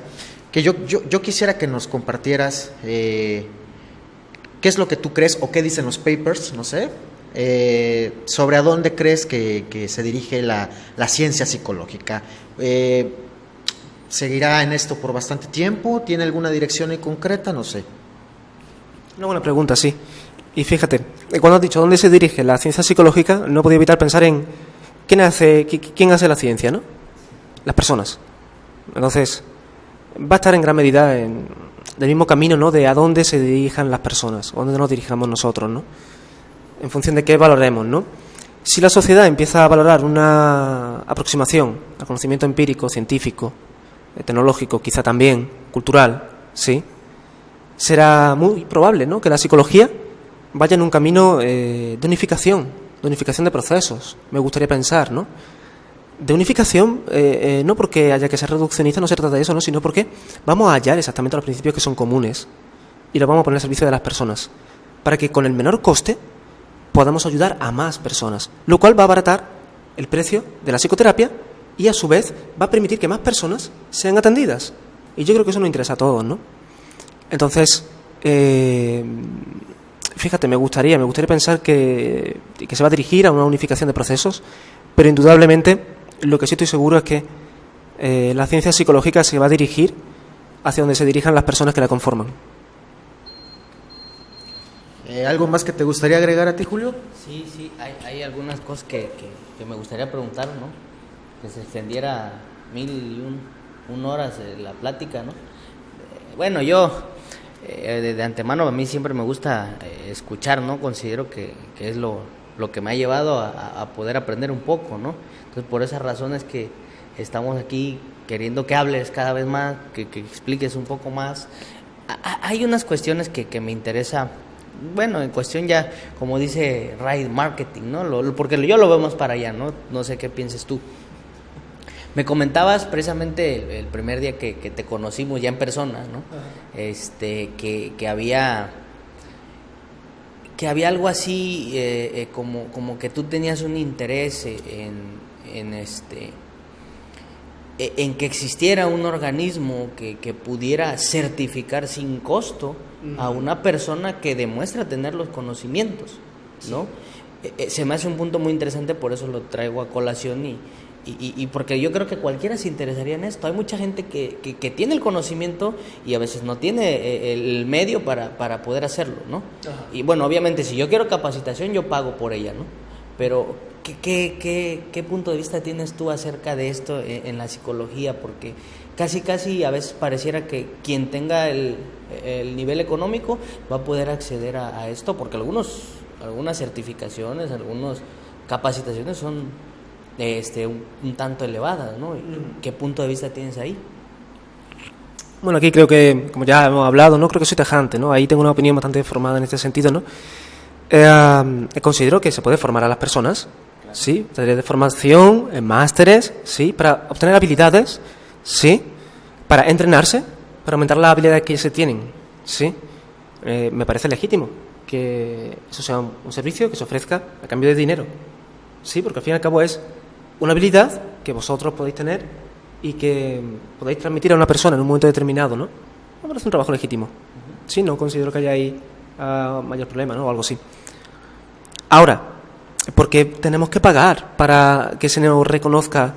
que yo quisiera que nos compartieras qué es lo que tú crees o qué dicen los papers, no sé, sobre a dónde crees que se dirige la ciencia psicológica. ¿Seguirá en esto por bastante tiempo? ¿Tiene alguna dirección en concreta? No sé. Una buena pregunta, sí. Y fíjate, cuando has dicho dónde se dirige la ciencia psicológica, no podía evitar pensar en quién hace la ciencia, ¿no? Las personas. Entonces, va a estar en gran medida en el mismo camino, ¿no? De a dónde se dirijan las personas, o dónde nos dirijamos nosotros, ¿no? En función de qué valoremos, ¿no? Si la sociedad empieza a valorar una aproximación al conocimiento empírico, científico, tecnológico, quizá también cultural, sí, será muy probable, ¿no? Que la psicología vaya en un camino de unificación de procesos, me gustaría pensar, ¿no? De unificación, no porque haya que ser reduccionista, no se trata de eso, ¿no? Sino porque vamos a hallar exactamente los principios que son comunes y los vamos a poner al servicio de las personas, para que con el menor coste podamos ayudar a más personas, lo cual va a abaratar el precio de la psicoterapia y a su vez va a permitir que más personas sean atendidas. Y yo creo que eso nos interesa a todos, ¿no? Entonces, fíjate, me gustaría pensar que se va a dirigir a una unificación de procesos, pero indudablemente lo que sí estoy seguro es que la ciencia psicológica se va a dirigir hacia donde se dirijan las personas que la conforman. ¿Algo más que te gustaría agregar a ti, Julio? Sí, hay algunas cosas que me gustaría preguntar, ¿no? Que se extendiera 1001 horas la plática, ¿no? Bueno, yo de antemano a mí siempre me gusta escuchar, ¿no? Considero que es lo que me ha llevado a poder aprender un poco, ¿no? Entonces, por esas razones que estamos aquí queriendo que hables cada vez más, que expliques un poco más. Hay unas cuestiones que me interesa, bueno, en cuestión ya, como dice Ray, marketing, ¿no? Porque yo lo veo más para allá, ¿no? No sé qué pienses tú. Me comentabas precisamente el primer día que te conocimos ya en persona, ¿no? Que había algo así como que tú tenías un interés en que existiera un organismo que pudiera certificar sin costo a una persona que demuestra tener los conocimientos, ¿no? Se me hace un punto muy interesante, por eso lo traigo a colación y porque yo creo que cualquiera se interesaría en esto. Hay mucha gente que tiene el conocimiento y a veces no tiene el medio para poder hacerlo, ¿no? Ajá. Y bueno, obviamente si yo quiero capacitación yo pago por ella, ¿no? Pero ¿qué punto de vista tienes tú acerca de esto en la psicología? Porque casi a veces pareciera que quien tenga el nivel económico va a poder acceder a esto, porque algunas certificaciones, algunas capacitaciones son un tanto elevadas, ¿no? ¿Qué punto de vista tienes ahí? Bueno, aquí creo que, como ya hemos hablado, no creo que soy tajante, ¿no? Ahí tengo una opinión bastante formada en este sentido, ¿no? Considero que se puede formar a las personas, claro. Sí, talleres de formación, en másteres, sí, para obtener habilidades, sí, para entrenarse, para aumentar las habilidades que se tienen, sí. Me parece legítimo que eso sea un servicio que se ofrezca a cambio de dinero, sí, porque al fin y al cabo es una habilidad que vosotros podéis tener y que podéis transmitir a una persona en un momento determinado, ¿no? Me parece un trabajo legítimo. Sí, no considero que haya ahí mayor problema, ¿no? O algo así. Ahora, ¿por qué tenemos que pagar para que se nos reconozca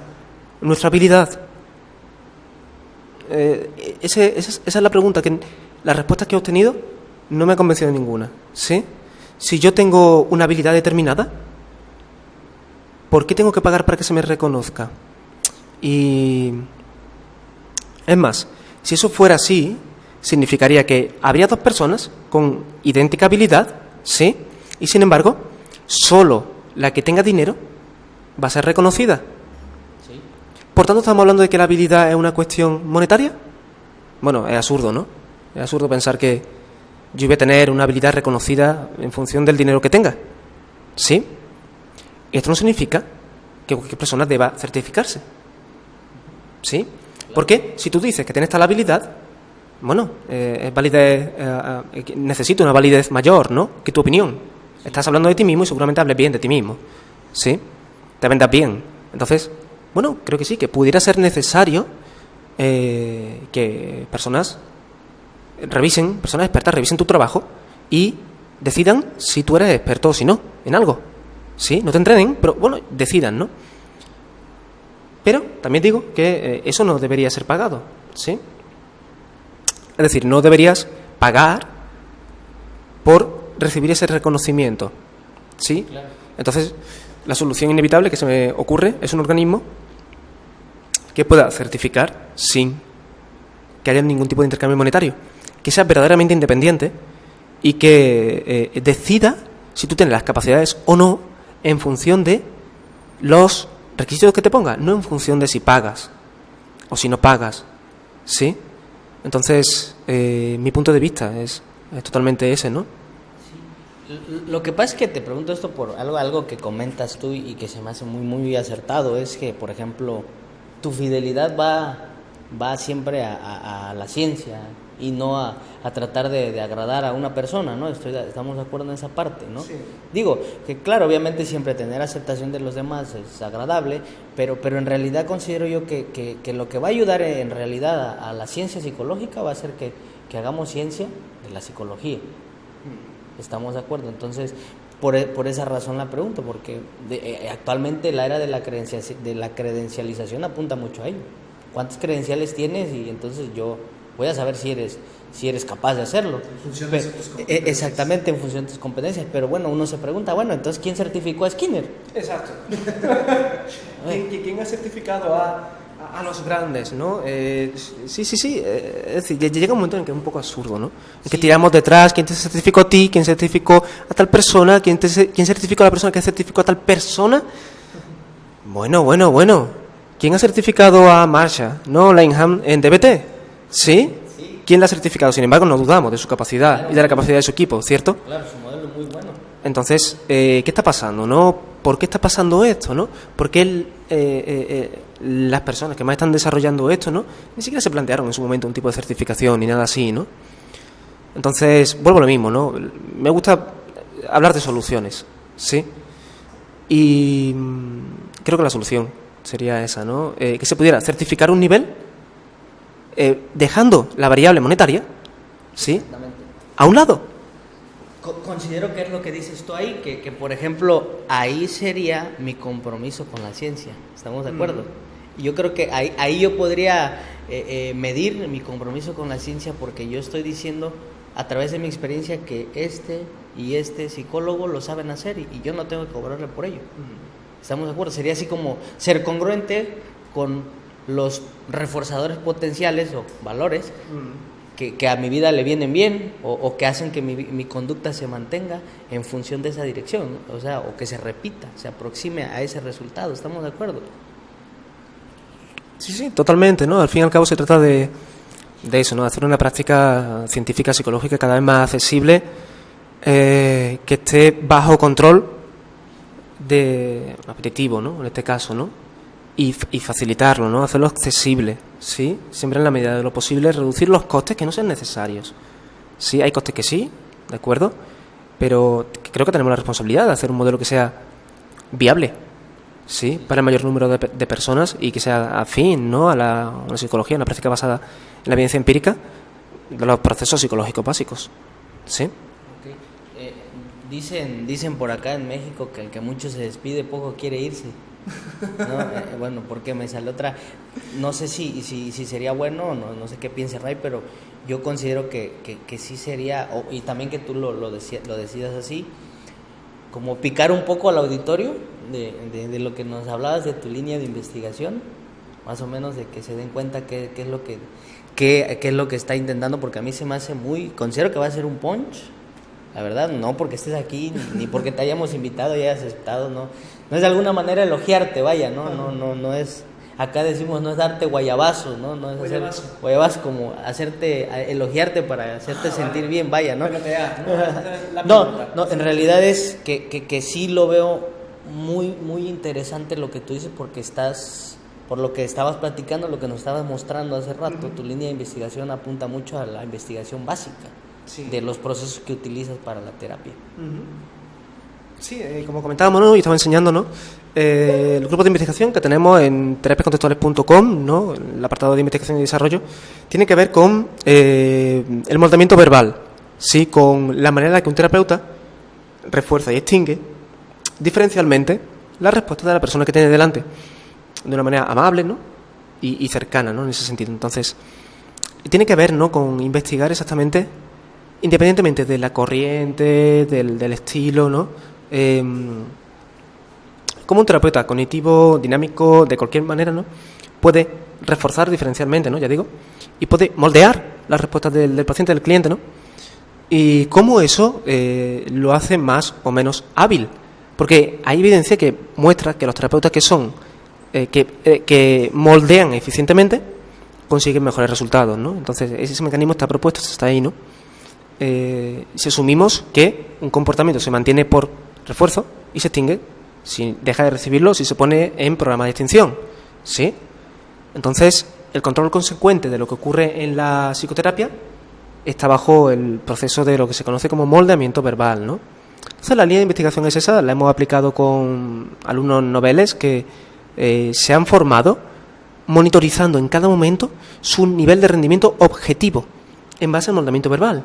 nuestra habilidad? esa es la pregunta, que las respuestas que he obtenido no me ha convencido ninguna, ¿sí? Si yo tengo una habilidad determinada, ¿por qué tengo que pagar para que se me reconozca? Y es más, si eso fuera así, significaría que habría dos personas con idéntica habilidad, ¿sí? Y sin embargo, solo la que tenga dinero va a ser reconocida. Sí. Por tanto, ¿estamos hablando de que la habilidad es una cuestión monetaria? Bueno, es absurdo, ¿no? Es absurdo pensar que yo voy a tener una habilidad reconocida en función del dinero que tenga. ¿Sí? Esto no significa que cualquier persona deba certificarse. ¿Sí? Porque si tú dices que tienes tal habilidad, bueno, es validez, necesito una validez mayor, ¿no?, que tu opinión. Estás hablando de ti mismo y seguramente hables bien de ti mismo. ¿Sí? Te vendas bien. Entonces, bueno, creo que sí, que pudiera ser necesario que personas expertas revisen tu trabajo y decidan si tú eres experto o si no, en algo. ¿Sí? No te entrenen, pero bueno, decidan, ¿no? Pero también digo que eso no debería ser pagado, ¿sí? Es decir, no deberías pagar por recibir ese reconocimiento, ¿sí? Claro. Entonces, la solución inevitable que se me ocurre es un organismo que pueda certificar sin que haya ningún tipo de intercambio monetario, que sea verdaderamente independiente y que decida si tú tienes las capacidades o no en función de los requisitos que te ponga, no en función de si pagas o si no pagas, ¿sí? Entonces, mi punto de vista es totalmente ese, ¿no? Lo que pasa es que te pregunto esto por algo que comentas tú y que se me hace muy acertado, es que, por ejemplo, tu fidelidad va siempre a la ciencia y no a tratar de agradar a una persona, ¿no? Estamos de acuerdo en esa parte, ¿no? Sí. Digo, que claro, obviamente siempre tener aceptación de los demás es agradable, pero en realidad considero yo que lo que va a ayudar en realidad a la ciencia psicológica va a ser que hagamos ciencia de la psicología. ¿Estamos de acuerdo? Entonces, por esa razón la pregunto, porque actualmente la era de la credencialización apunta mucho a ello. ¿Cuántas credenciales tienes? Y entonces yo voy a saber si eres capaz de hacerlo. En función de tus competencias. Exactamente, en función de tus competencias. Pero bueno, uno se pregunta, bueno, entonces, ¿quién certificó a Skinner? Exacto. ¿Quién ha certificado a los grandes, ¿no? Sí. Es decir, llega un momento en que es un poco absurdo, ¿no? En que tiramos detrás, ¿quién te certificó a ti? ¿Quién certificó a tal persona? ¿Quién certificó a la persona que certificó a tal persona? Bueno. ¿Quién ha certificado a Marsha, no, Laneham, en DBT? ¿Sí? ¿Quién la ha certificado? Sin embargo, no dudamos de su capacidad y de la capacidad de su equipo, ¿cierto? Claro, su modelo es muy bueno. Entonces, ¿qué está pasando, no? ¿Por qué está pasando esto, no? ¿Por qué las personas que más están desarrollando esto, no? Ni siquiera se plantearon en su momento un tipo de certificación ni nada así, ¿no? Entonces, vuelvo a lo mismo, ¿no? Me gusta hablar de soluciones, ¿sí? Y creo que la solución sería esa, ¿no? Que se pudiera certificar un nivel dejando la variable monetaria, ¿sí?, a un lado. Considero que es lo que dices tú ahí, que por ejemplo, ahí sería mi compromiso con la ciencia. ¿Estamos de acuerdo? Yo creo que ahí yo podría medir mi compromiso con la ciencia, porque yo estoy diciendo a través de mi experiencia que este psicólogo lo saben hacer y yo no tengo que cobrarle por ello. ¿Estamos de acuerdo? Sería así como ser congruente con los reforzadores potenciales o valores que a mi vida le vienen bien o que hacen que mi conducta se mantenga en función de esa dirección, ¿no? O sea, o que se repita, se aproxime a ese resultado. ¿Estamos de acuerdo? Sí, totalmente, ¿no? Al fin y al cabo se trata de eso, ¿no? De hacer una práctica científica psicológica cada vez más accesible, que esté bajo control de objetivo, ¿no? En este caso, ¿no? Y facilitarlo, ¿no? Hacerlo accesible, ¿sí? Siempre en la medida de lo posible, reducir los costes que no sean necesarios. Sí, hay costes que sí, ¿de acuerdo? Pero creo que tenemos la responsabilidad de hacer un modelo que sea viable, ¿sí? Para el mayor número de personas y que sea afín, ¿no? A la psicología, una práctica basada en la evidencia empírica de los procesos psicológicos básicos, ¿sí? Okay. Dicen por acá en México que el que mucho se despide, poco quiere irse. ¿no? Bueno, porque me sale otra. No sé si sería bueno, no sé qué piense Ray, pero yo considero que sí sería, y también que tú lo decidas así, como picar un poco al auditorio de lo que nos hablabas de tu línea de investigación, más o menos, de que se den cuenta qué es lo que está intentando, porque a mí se me hace considero que va a ser un punch, la verdad, no porque estés aquí, ni porque te hayamos invitado y hayas aceptado, no es de alguna manera elogiarte, vaya, no es, acá decimos, no es darte guayabazo, no es Guayabazo. hacer guayabazo, como elogiarte para hacerte sentir bien, vaya, ¿no? No, en realidad es que sí lo veo muy interesante lo que tú dices, porque por lo que estabas platicando, lo que nos estabas mostrando hace rato, tu línea de investigación apunta mucho a la investigación básica de los procesos que utilizas para la terapia. Sí, como comentábamos, ¿no? Y estaba enseñando, ¿no? El grupo de investigación que tenemos en terapiascontextuales.com, ¿no? El apartado de investigación y desarrollo, tiene que ver con el moldeamiento verbal, ¿sí? Con la manera en la que un terapeuta refuerza y extingue diferencialmente la respuesta de la persona que tiene delante, de una manera amable, ¿no? Y cercana, ¿no? En ese sentido. Entonces, tiene que ver, ¿no? Con investigar exactamente, independientemente de la corriente, del estilo, ¿no? Como un terapeuta cognitivo, dinámico, de cualquier manera, ¿no? Puede reforzar diferencialmente, ¿no? Ya digo, y puede moldear las respuestas del paciente, del cliente, ¿no? Y cómo eso lo hace más o menos hábil, porque hay evidencia que muestra que los terapeutas que son que moldean eficientemente consiguen mejores resultados, ¿no? Entonces ese mecanismo está propuesto, está ahí, ¿no? Si asumimos que un comportamiento se mantiene por refuerzo y se extingue si deja de recibirlo, si se pone en programa de extinción, ¿sí? Entonces el control consecuente de lo que ocurre en la psicoterapia está bajo el proceso de lo que se conoce como moldeamiento verbal, ¿no? Entonces la línea de investigación es esa, la hemos aplicado con alumnos noveles que se han formado monitorizando en cada momento su nivel de rendimiento objetivo en base al moldeamiento verbal,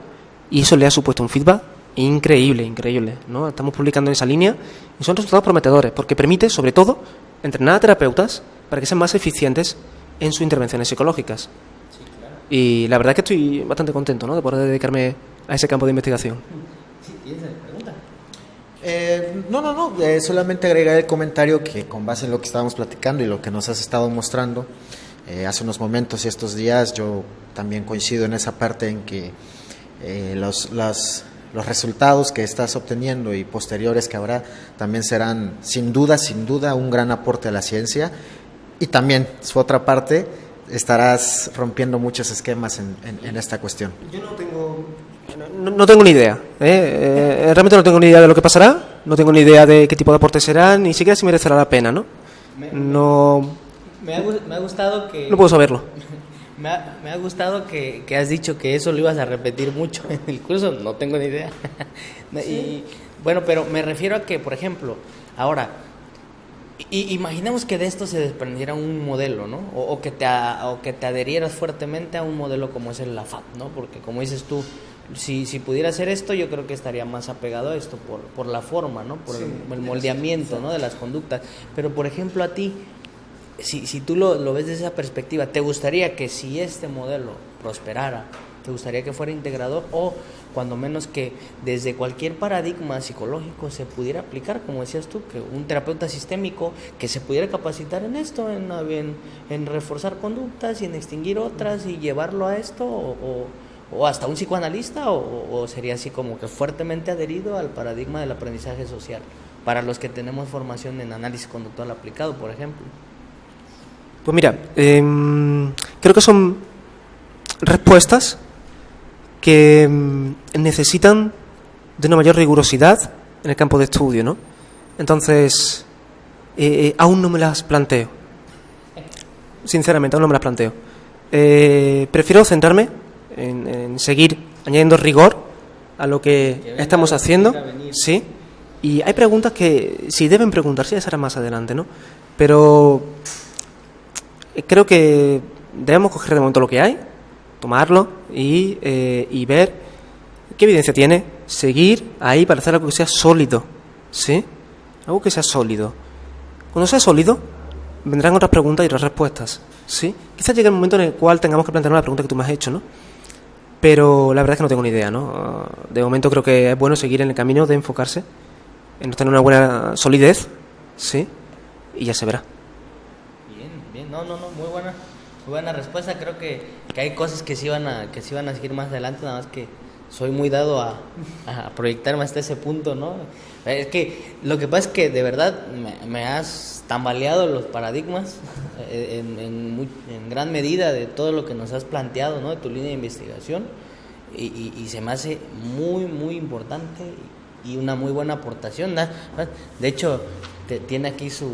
y eso le ha supuesto un feedback increíble, ¿no? Estamos publicando en esa línea y son resultados prometedores porque permite, sobre todo, entrenar a terapeutas para que sean más eficientes en sus intervenciones psicológicas. Sí, claro. Y la verdad es que estoy bastante contento, ¿no? De poder dedicarme a ese campo de investigación. Sí, ¿tienes pregunta? No, solamente agregar el comentario que con base en lo que estábamos platicando y lo que nos has estado mostrando hace unos momentos y estos días, yo también coincido en esa parte en que los resultados que estás obteniendo y posteriores que habrá también serán sin duda un gran aporte a la ciencia, y también su otra parte estarás rompiendo muchos esquemas en esta cuestión. Yo no tengo ni idea, realmente no tengo ni idea de lo que pasará, no tengo ni idea de qué tipo de aporte será, ni siquiera si merecerá la pena, ¿no? Me ha gustado que... No puedo saberlo. Me ha gustado que has dicho que eso lo ibas a repetir mucho en el curso, no tengo ni idea. Y, bueno, pero me refiero a que, por ejemplo, ahora, imaginemos que de esto se desprendiera un modelo, ¿no? O que te adherieras fuertemente a un modelo como es el LAFAT, ¿no? Porque como dices tú, si pudiera hacer esto, yo creo que estaría más apegado a esto por la forma, ¿no? Por el moldeamiento, ¿no? De las conductas. Pero, por ejemplo, a ti, si tú lo ves desde esa perspectiva, ¿te gustaría que si este modelo prosperara, te gustaría que fuera integrador, o cuando menos que desde cualquier paradigma psicológico se pudiera aplicar, como decías tú, que un terapeuta sistémico que se pudiera capacitar en esto, en reforzar conductas y en extinguir otras y llevarlo a esto, o hasta un psicoanalista, o sería así como que fuertemente adherido al paradigma del aprendizaje social, para los que tenemos formación en análisis conductual aplicado, por ejemplo? Pues mira, creo que son respuestas que necesitan de una mayor rigurosidad en el campo de estudio, ¿no? Entonces, aún no me las planteo. Sinceramente, aún no me las planteo. Prefiero centrarme en seguir añadiendo rigor a lo que estamos haciendo, ¿sí? Y hay preguntas que si deben preguntarse ya será más adelante, ¿no? Pero creo que debemos coger de momento lo que hay, tomarlo y ver qué evidencia tiene, seguir ahí para hacer algo que sea sólido, ¿sí? Algo que sea sólido. Cuando sea sólido, vendrán otras preguntas y otras respuestas, ¿sí? Quizás llegue el momento en el cual tengamos que plantear una pregunta que tú me has hecho, ¿no? Pero la verdad es que no tengo ni idea, ¿no? De momento creo que es bueno seguir en el camino de enfocarse, en tener una buena solidez, ¿sí? Y ya se verá. Bien, no, muy buena respuesta. Creo que hay cosas que sí van a seguir más adelante, nada más que soy muy dado a proyectarme hasta ese punto, ¿no? Es que lo que pasa es que de verdad me has tambaleado los paradigmas en gran medida de todo lo que nos has planteado, ¿no? De tu línea de investigación y se me hace muy importante y una muy buena aportación, ¿no? De hecho, tiene aquí su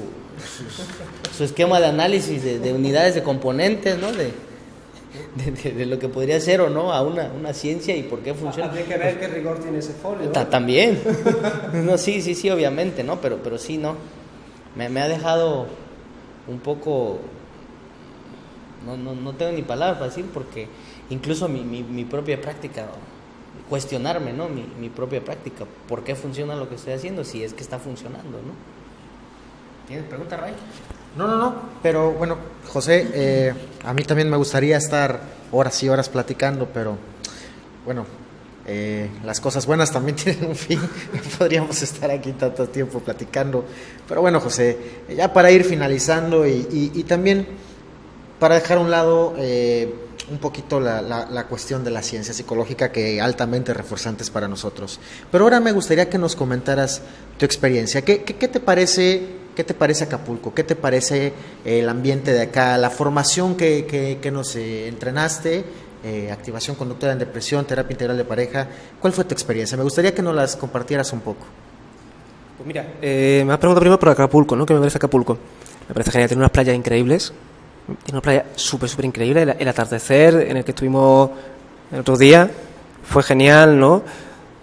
esquema de análisis de unidades de componentes, ¿no? De lo que podría ser o no a una ciencia y por qué funciona. Habría que ver qué rigor tiene ese folio, ¿no? También. No, sí, obviamente, ¿no? Pero sí, ¿no? Me ha dejado un poco... No tengo ni palabras para decir, porque incluso mi propia práctica, cuestionarme, ¿no? Mi propia práctica, ¿por qué funciona lo que estoy haciendo? Si es que está funcionando, ¿no? ¿Tienes pregunta, Ray? No, pero bueno, José, a mí también me gustaría estar horas y horas platicando, pero bueno, las cosas buenas también tienen un fin. Podríamos estar aquí tanto tiempo platicando, pero bueno, José, ya para ir finalizando y también para dejar a un lado un poquito la cuestión de la ciencia psicológica, que altamente reforzantes para nosotros, pero ahora me gustaría que nos comentaras tu experiencia. ¿Qué te parece? ¿Qué te parece Acapulco? ¿Qué te parece el ambiente de acá? La formación que nos entrenaste, activación conductual en depresión, terapia integral de pareja. ¿Cuál fue tu experiencia? Me gustaría que nos las compartieras un poco. Pues mira, me has preguntado primero por Acapulco, ¿no? ¿Qué me parece Acapulco? Me parece genial, tiene unas playas increíbles. Tiene una playa súper increíble. El atardecer en el que estuvimos el otro día fue genial, ¿no?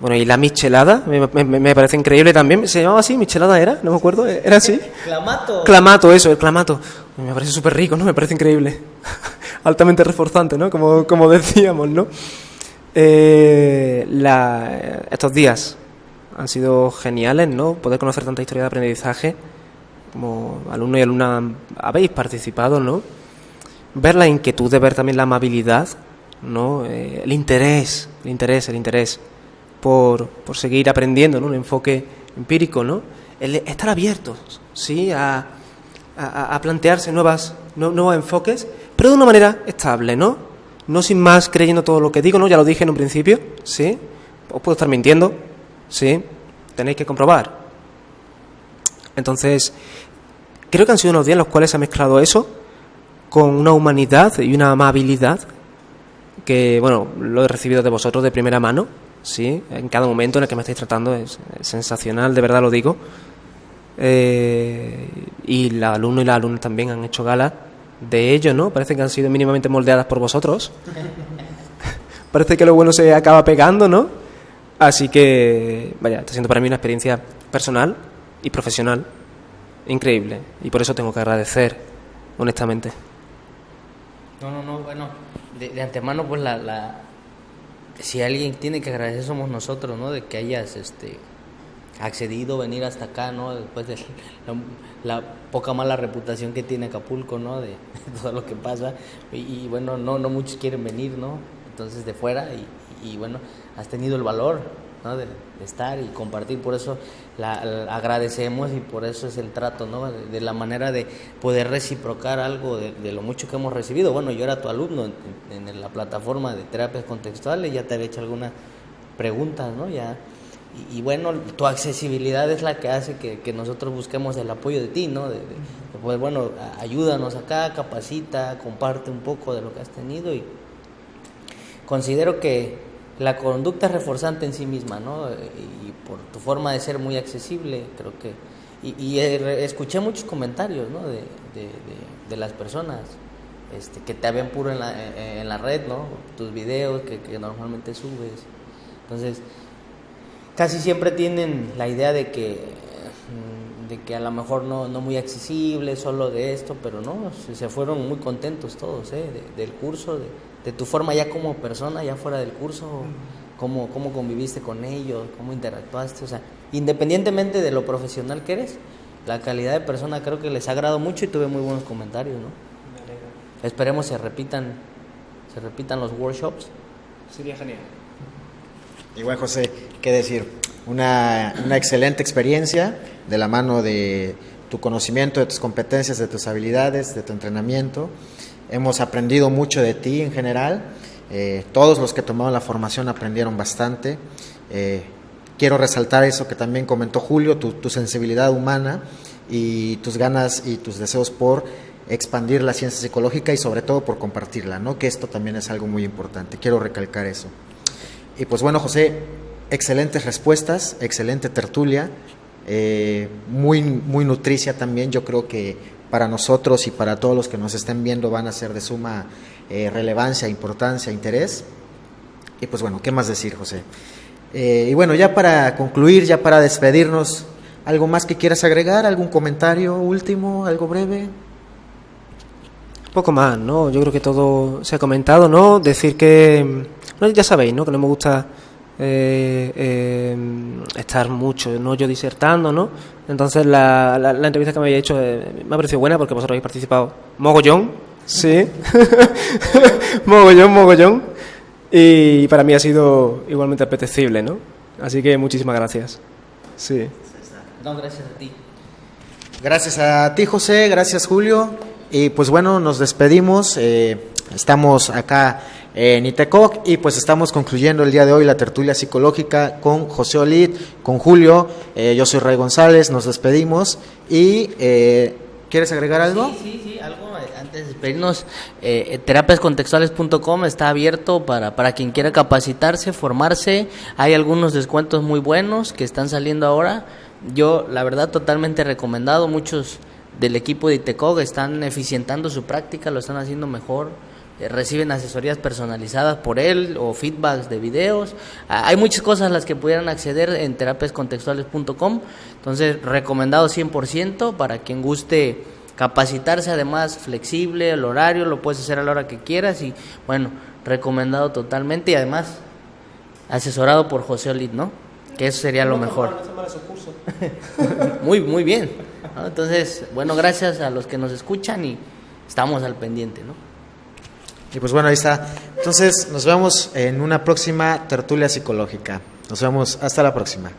Bueno, y la michelada me parece increíble también. ¿Se llamaba así? ¿Michelada era? No me acuerdo. ¿Era así? Clamato, eso, el clamato. Me parece súper rico, ¿no? Me parece increíble. Altamente reforzante, ¿no? Como decíamos, ¿no? Estos días han sido geniales, ¿no? Poder conocer tanta historia de aprendizaje como alumnos y alumnas habéis participado, ¿no? Ver la inquietud, de ver también la amabilidad, ¿no? El interés por seguir aprendiendo, ¿no? Un enfoque empírico, ¿no? El estar abiertos, ¿sí? A plantearse nuevos enfoques, pero de una manera estable, ¿no? No sin más creyendo todo lo que digo, ¿no? Ya lo dije en un principio, ¿sí? Os puedo estar mintiendo, ¿sí? Tenéis que comprobar. Entonces, creo que han sido unos días en los cuales se ha mezclado eso con una humanidad y una amabilidad que, bueno, lo he recibido de vosotros de primera mano, ¿sí? En cada momento en el que me estáis tratando es sensacional, de verdad lo digo. Y los alumnos y las alumnas también han hecho gala de ello, ¿no? Parece que han sido mínimamente moldeadas por vosotros. Parece que lo bueno se acaba pegando, ¿no? Así que, vaya, está siendo para mí una experiencia personal y profesional increíble, y por eso tengo que agradecer honestamente. No, bueno, de antemano pues si alguien tiene que agradecer somos nosotros, ¿no? De que hayas accedido a venir hasta acá, ¿no? Después de la poca mala reputación que tiene Acapulco, ¿no? De todo lo que pasa y bueno, no muchos quieren venir, ¿no? Entonces de fuera y bueno, has tenido el valor, ¿no? de estar y compartir, por eso agradecemos y por eso es el trato, ¿no? De la manera de poder reciprocar algo de lo mucho que hemos recibido. Bueno, yo era tu alumno en la plataforma de terapias contextuales, ya te había hecho algunas preguntas, ¿no? Ya y bueno, tu accesibilidad es la que hace que nosotros busquemos el apoyo de ti, ¿no? Pues bueno, ayúdanos acá, capacita, comparte un poco de lo que has tenido y considero que la conducta es reforzante en sí misma, ¿no? Y por tu forma de ser muy accesible, creo que... Y escuché muchos comentarios, ¿no? De las personas que te ven puro en la red, ¿no? Tus videos que normalmente subes. Entonces, casi siempre tienen la idea de que a lo mejor no muy accesible, solo de esto, pero no, se fueron muy contentos todos, del curso, de tu forma ya como persona, ya fuera del curso, cómo conviviste con ellos, cómo interactuaste, o sea, independientemente de lo profesional que eres, la calidad de persona creo que les ha agradado mucho y tuve muy buenos comentarios, ¿no? Esperemos se repitan los workshops. Sería genial. Y bueno, José, qué decir, una excelente experiencia de la mano de tu conocimiento, de tus competencias, de tus habilidades, de tu entrenamiento. Hemos aprendido mucho de ti en general. Todos los que tomaron la formación aprendieron bastante. Quiero resaltar eso que también comentó Julio, tu sensibilidad humana y tus ganas y tus deseos por expandir la ciencia psicológica y sobre todo por compartirla, ¿no? Que esto también es algo muy importante. Quiero recalcar eso. Y pues bueno, José, excelentes respuestas, excelente tertulia, muy nutricia también. Yo creo que para nosotros y para todos los que nos estén viendo van a ser de suma relevancia, importancia, interés. Y pues bueno, ¿qué más decir, José? Y bueno, ya para concluir, ya para despedirnos, ¿algo más que quieras agregar? ¿Algún comentario último, algo breve? Poco más, ¿no? Yo creo que todo se ha comentado, ¿no? Decir que, bueno, ya sabéis, ¿no? Que no me gusta estar mucho, ¿no? Yo disertando, ¿no? Entonces la entrevista que me había hecho me ha parecido buena porque vosotros habéis participado mogollón, sí, mogollón, y para mí ha sido igualmente apetecible, ¿no? Así que muchísimas gracias. Sí. No, gracias a ti. Gracias a ti, José, gracias, Julio. Y pues bueno, nos despedimos. Estamos acá en ITECOC y pues estamos concluyendo el día de hoy la tertulia psicológica con José Olid, con Julio. Yo soy Ray González, nos despedimos. Y ¿quieres agregar algo? Sí, algo antes de despedirnos. Terapiascontextuales.com está abierto para quien quiera capacitarse, formarse. Hay algunos descuentos muy buenos que están saliendo ahora. Yo, la verdad, totalmente recomendado. Muchos del equipo de ITECOG están eficientando su práctica, lo están haciendo mejor, reciben asesorías personalizadas por él o feedbacks de videos. Hay muchas cosas a las que pudieran acceder en terapiascontextuales.com, entonces recomendado 100% para quien guste capacitarse, además flexible, el horario lo puedes hacer a la hora que quieras y bueno, recomendado totalmente y además asesorado por José Olid, ¿no? Que eso sería lo mejor. Muy bien, ¿no? Entonces, bueno, gracias a los que nos escuchan y estamos al pendiente, ¿no? Y pues bueno, ahí está. Entonces, nos vemos en una próxima tertulia psicológica. Nos vemos, hasta la próxima.